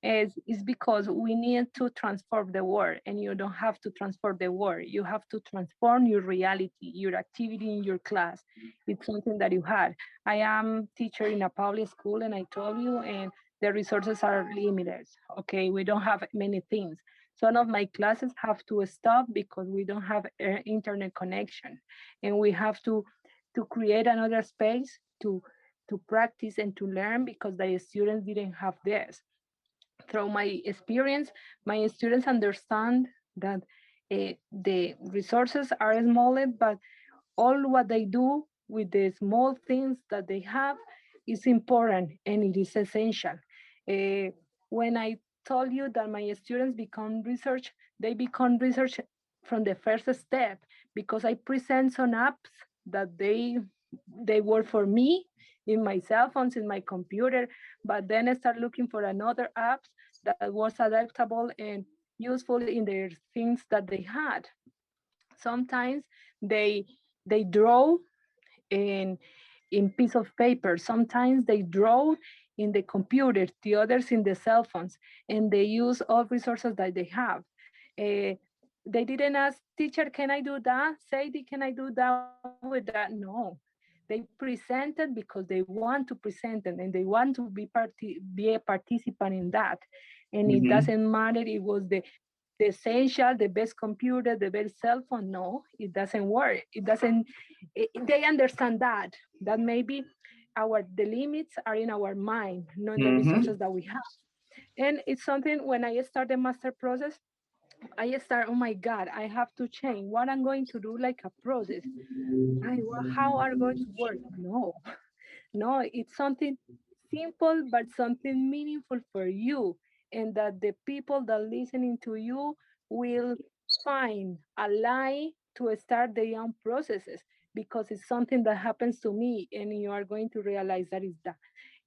is because we need to transform the world, and you don't have to transform the world. You have to transform your reality, your activity in your class. It's something that you had. I am teacher in a public school, and I told you, and the resources are limited. Okay, we don't have many things. Some of my classes have to stop because we don't have internet connection, and we have to create another space to practice and to learn because the students didn't have this. Through my experience, my students understand that the resources are smaller, but all what they do with the small things that they have is important and it is essential. Uh, when I told you that my students become research, they become research from the first step because I present some apps that they work for me in my cell phones, in my computer, but then I start looking for another apps that was adaptable and useful in their things that they had. Sometimes they they draw in piece of paper. Sometimes they draw in the computer, the others in the cell phones, and they use all resources that they have. Uh, they didn't ask, teacher, can I do that? Sadie, can I do that with that? No. They presented because they want to present it and they want to be a participant in that. And it doesn't Mhm. matter, it was the essential, the best computer, the best cell phone. No, it doesn't work. It doesn't, they understand that maybe the limits are in our mind, not in the resources Mhm. that we have. And it's something when I start the master process, I start, oh my God, I have to change what I'm going to do like a process. How are going to work? No, no, it's something simple, but something meaningful for you. And that the people that listening to you will find a lie to start their own processes because it's something that happens to me, and you are going to realize that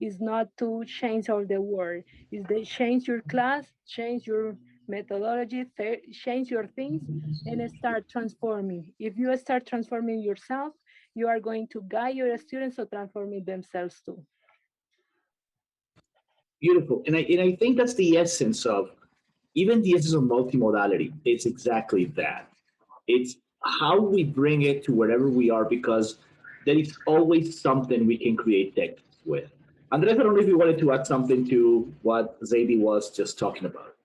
is not to change all the world. Is they change your class, change your methodology, change your things, and start transforming. If you start transforming yourself, you are going to guide your students to transforming themselves too. Beautiful. And I think that's the essence of, even the essence of multimodality. It's exactly that. It's how we bring it to wherever we are, because there is always something we can create text with. Andres, I don't know if you wanted to add something to what Zeidy was just talking about.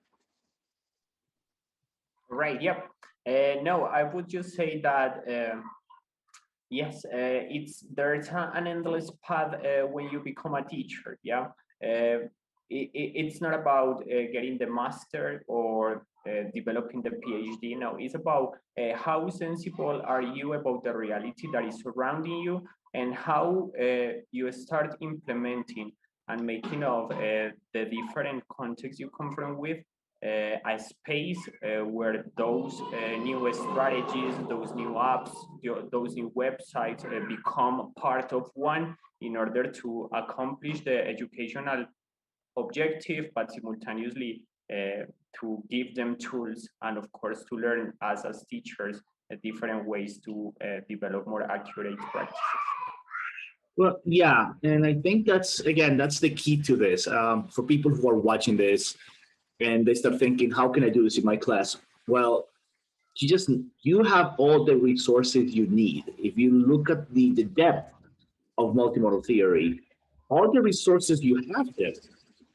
Right, yep. No, I would just say that, yes, there's an endless path when you become a teacher, yeah? It's not about getting the master or developing the PhD. No, it's about how sensible are you about the reality that is surrounding you, and how you start implementing and making of the different contexts you come from with a space where those new strategies, those new apps, those new websites become part of one, in order to accomplish the educational objective, but simultaneously to give them tools, and of course to learn as teachers different ways to develop more accurate practices. Well, yeah, and I think that's the key to this. For people who are watching this and they start thinking, how can I do this in my class? Well, you have all the resources you need. If you look at the depth of multimodal theory, all the resources you have there.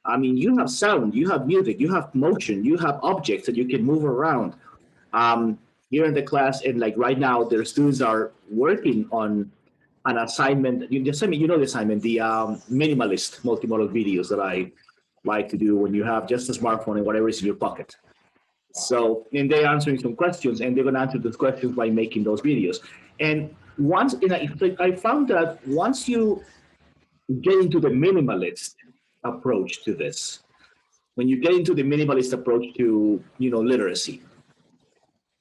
I mean, you have sound, you have music, you have motion, you have objects that you can move around. Here in the class, and like right now, their students are working on an assignment. The assignment, the minimalist multimodal videos that I like to do when you have just a smartphone and whatever is in your pocket. So, and they're answering some questions, and they're going to answer those questions by making those videos. And I found that once you get into the minimalist approach to this, when you get into the minimalist approach to literacy,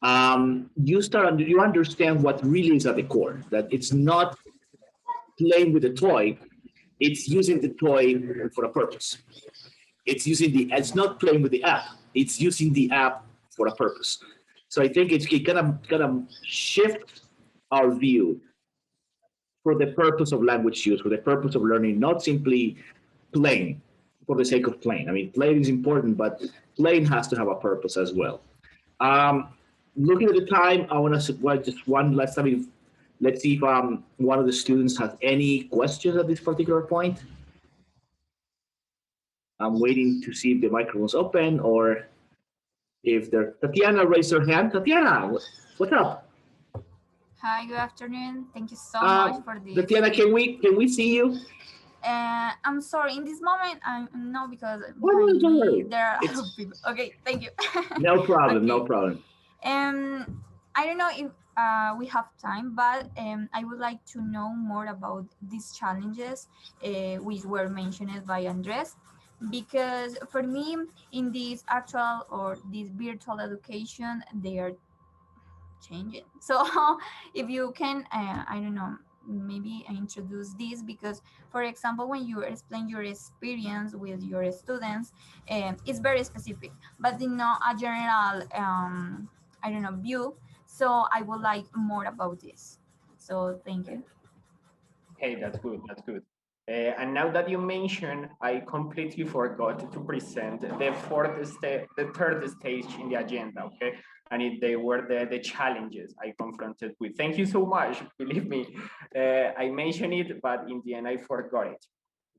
you understand what really is at the core. That it's not playing with the toy; it's using the toy for a purpose. It's not playing with the app. It's using the app for a purpose. So I think it's gonna shift our view for the purpose of language use, for the purpose of learning, not simply playing for the sake of playing. I mean, playing is important, but playing has to have a purpose as well. Looking at the time, I want to just one last time. Let's see if one of the students has any questions at this particular point. I'm waiting to see if the microphone's open, or if they're. Tatiana raised her hand. Tatiana, what's up? Hi, good afternoon. Thank you so much for this. Tatiana, can we see you? I'm sorry, in this moment, I'm no, because Don't worry. there are a lot of people. Okay, thank you. No problem, Okay. no problem. I don't know if we have time, but I would like to know more about these challenges which were mentioned by Andres, because for me, in this actual or this virtual education, they are changing. So if you can, I don't know, maybe introduce this, because for example, when you explain your experience with your students, it's very specific, but not a general, I don't know, view. So I would like more about this. So thank you. Hey, that's good, that's good. And now that you mention, I completely forgot to present the third stage in the agenda, okay? And they were the challenges I confronted with. Thank you so much, believe me. I mentioned it, but in the end I forgot it.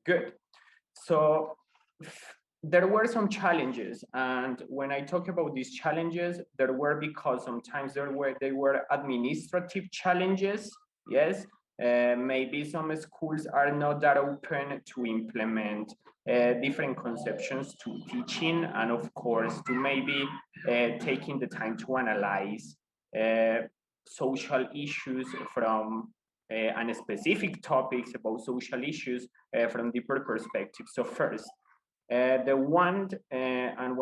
Good. So there were some challenges, and when I talk about these challenges, there were because sometimes they were administrative challenges, yes. Maybe some schools are not that open to implement different conceptions to teaching, and of course to maybe taking the time to analyze social issues from and specific topics about social issues from different perspectives. So first, One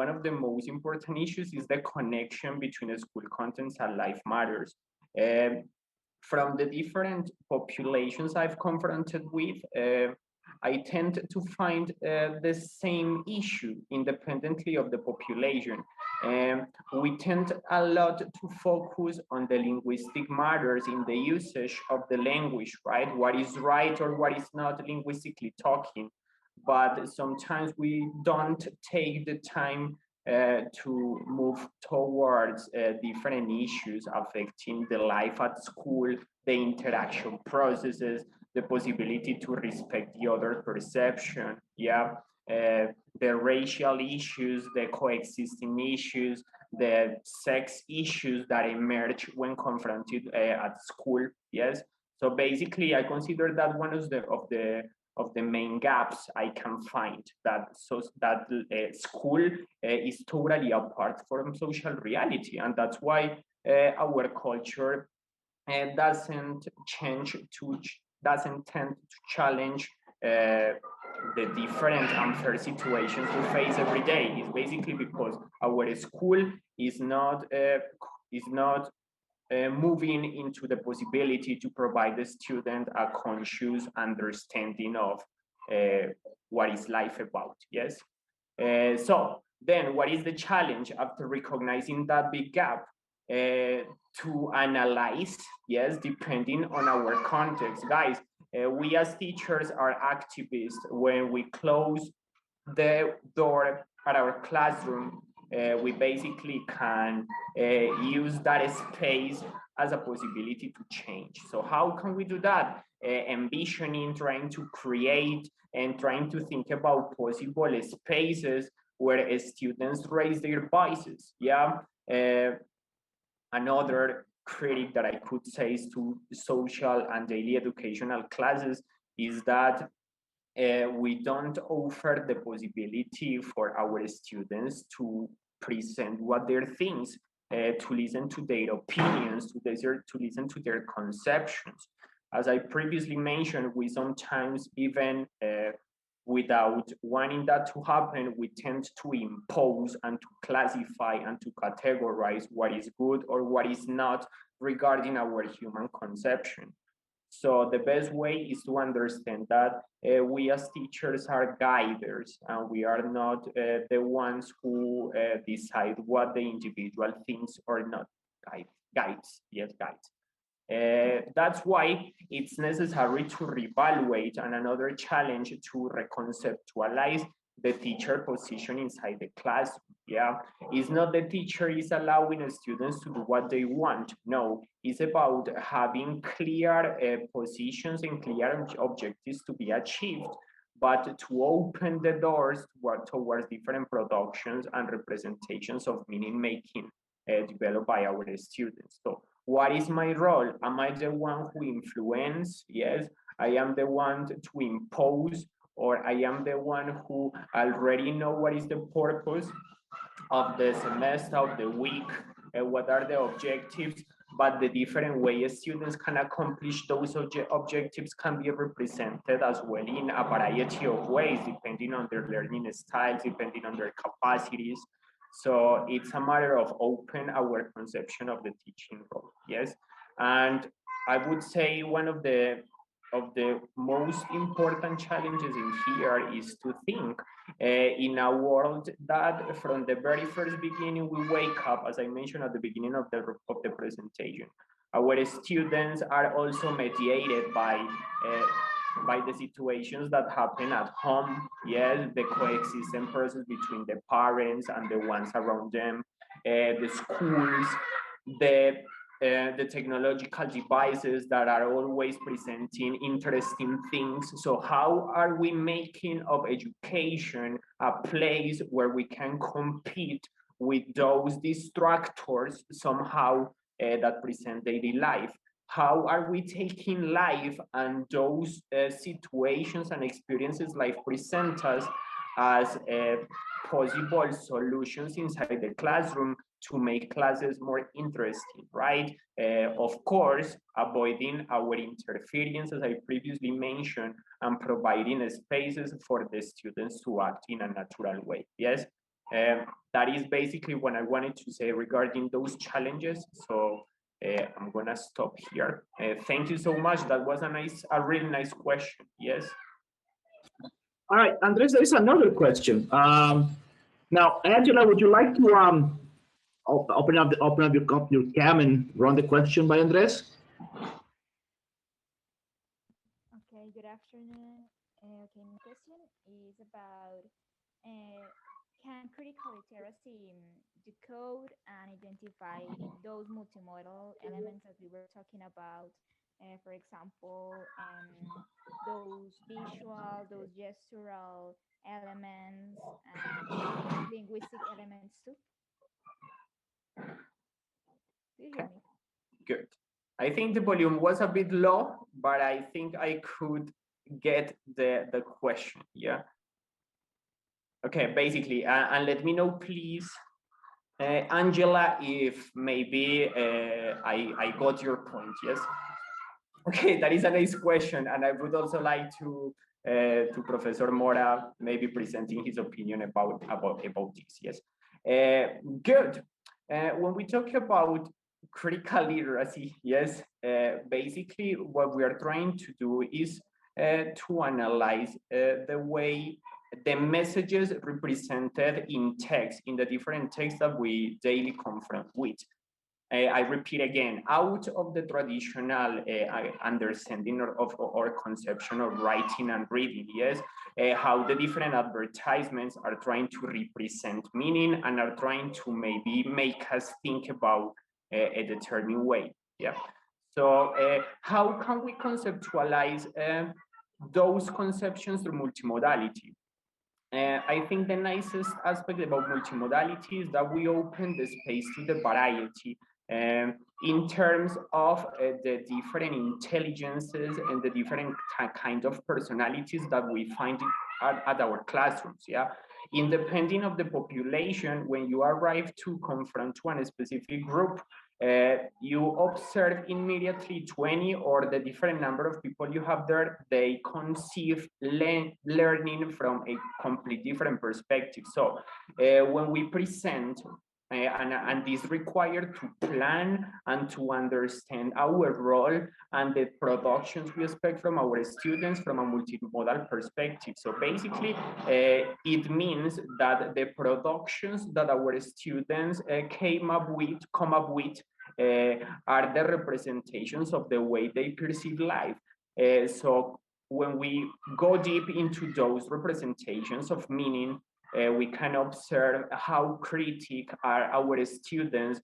of the most important issues is the connection between the school contents and life matters. From the different populations I've confronted with, I tend to find the same issue independently of the population. We tend a lot to focus on the linguistic matters in the usage of the language, right? What is right or what is not linguistically talking. But sometimes we don't take the time to move towards different issues affecting the life at school, the interaction processes, the possibility to respect the other perception, the racial issues, the coexisting issues, the sex issues that emerge when confronted at school, yes? So basically, I consider that one of the main gaps I can find, that school is totally apart from social reality, and that's why our culture doesn't tend to challenge the different unfair situations we face every day. It's basically because our school is not moving into the possibility to provide the student a conscious understanding of what is life about, yes? So then what is the challenge after recognizing that big gap? To analyze, yes, depending on our context. Guys, we as teachers are activists. When we close the door at our classroom, we basically can use that space as a possibility to change. So how can we do that? Envisioning, trying to create, and trying to think about possible spaces where students raise their voices, yeah? Another critic that I could say is to social and daily educational classes is that we don't offer the possibility for our students to present what their things, to listen to their opinions, to listen to their conceptions. As I previously mentioned, we sometimes even without wanting that to happen, we tend to impose and to classify and to categorize what is good or what is not regarding our human conception. So the best way is to understand that we as teachers are guiders, and we are not the ones who decide what the individual thinks or not. Guides. That's why it's necessary to reevaluate, and another challenge to reconceptualize the teacher position inside the classroom. Yeah, it's not the teacher is allowing students to do what they want. No, it's about having clear positions and clear objectives to be achieved, but to open the doors towards different productions and representations of meaning making developed by our students. So what is my role? Am I the one who influence? Yes, I am the one to impose, or I am the one who already know what is the purpose of the semester, of the week, what are the objectives, but the different ways students can accomplish those objectives can be represented as well in a variety of ways, depending on their learning styles, depending on their capacities. So it's a matter of open our conception of the teaching role, yes? And I would say one of the most important challenges in here is to think in a world that from the very first beginning we wake up, as I mentioned at the beginning of the presentation, our students are also mediated by the situations that happen at home, yes, the coexistence process between the parents and the ones around them, the schools, the technological devices that are always presenting interesting things. So how are we making of education a place where we can compete with those distractors somehow that present daily life? How are we taking life and those situations and experiences life presents us as possible solutions inside the classroom to make classes more interesting, right? Of course, avoiding our interference, as I previously mentioned, and providing spaces for the students to act in a natural way. Yes, that is basically what I wanted to say regarding those challenges. So I'm gonna stop here. Thank you so much. That was a really nice question. Yes. All right, Andres, there is another question. Now, Angela, would you like to open up your cam and run the question by Andres? Okay, good afternoon. Okay, my question is about can critical literacy decode and identify those multimodal elements that we were talking about? For example, those visual, those gestural elements, and linguistic elements too. Do you hear me? Good. I think the volume was a bit low, but I think I could get the question. Yeah. Okay, basically, and let me know, please, Angela, if maybe I got your point. Yes. Okay, that is a nice question, and I would also like to Professor Mora maybe presenting his opinion about this. Yes. Good. When we talk about critical literacy, yes, basically what we are trying to do is to analyze the way the messages represented in text, in the different texts that we daily confront with. I repeat again, out of the traditional understanding of or conception of writing and reading, yes, how the different advertisements are trying to represent meaning and are trying to maybe make us think about a determined way, yeah. So how can we conceptualize those conceptions through multimodality? I think the nicest aspect about multimodality is that we open the space to the variety in terms of the different intelligences and the different kind of personalities that we find at our classrooms, yeah? Independent of the population, when you arrive to confront one specific group, you observe immediately 20 or the different number of people you have there, they conceive learning from a complete different perspective. So when we present, and this required to plan and to understand our role and the productions we expect from our students from a multimodal perspective. So basically, it means that the productions that our students come up with are the representations of the way they perceive life. So when we go deep into those representations of meaning, we can observe how critical are our students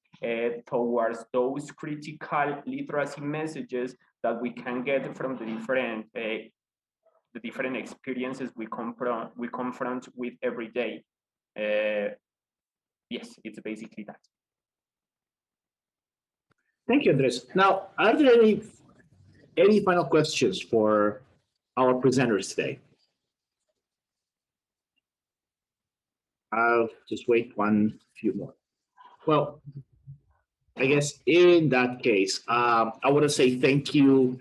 towards those critical literacy messages that we can get from the different experiences we confront with every day. Yes, it's basically that. Thank you, Andres. Now, are there any final questions for our presenters today? I'll just wait one few more. Well, I guess in that case, I want to say thank you,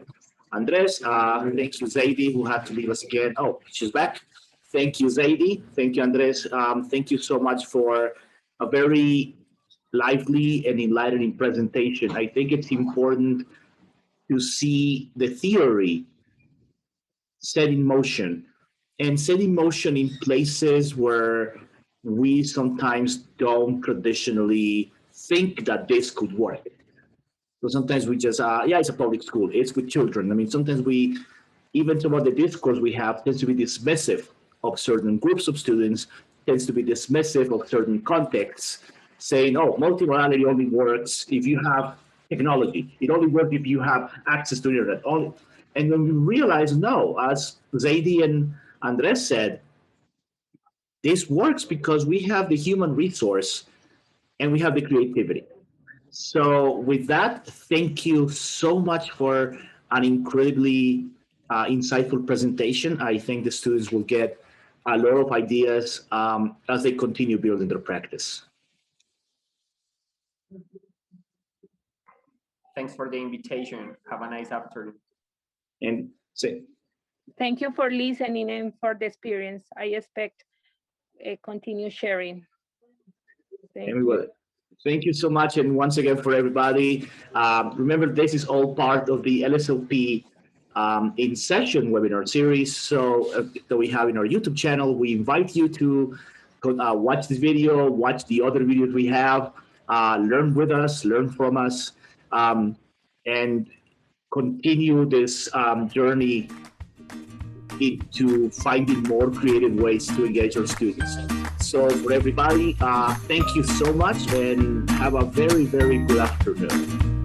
Andres. Thanks to Zeidy, who had to leave us again. Oh, she's back. Thank you, Zeidy. Thank you, Andres. Thank you so much for a very lively and enlightening presentation. I think it's important to see the theory set in motion and set in motion in places where we sometimes don't traditionally think that this could work. So sometimes we just, yeah, it's a public school, it's with children. I mean, sometimes even some of the discourse we have tends to be dismissive of certain groups of students, tends to be dismissive of certain contexts, saying, oh, multimodality only works if you have technology. It only works if you have access to the internet. And when we realize, no, as Zeidy and Andres said, this works because we have the human resource and we have the creativity. So with that, thank you so much for an incredibly insightful presentation. I think the students will get a lot of ideas as they continue building their practice. Thanks for the invitation. Have a nice afternoon. And Thank you for listening and for the experience. I expect continue sharing. Thank And we you. will. Thank you so much. And once again, for everybody, remember, this is all part of the LSLP in session webinar series. So that we have in our YouTube channel. We invite you to watch this video, watch the other videos we have, learn with us, learn from us, and continue this journey into finding more creative ways to engage our students. So for everybody, thank you so much and have a very, very good afternoon.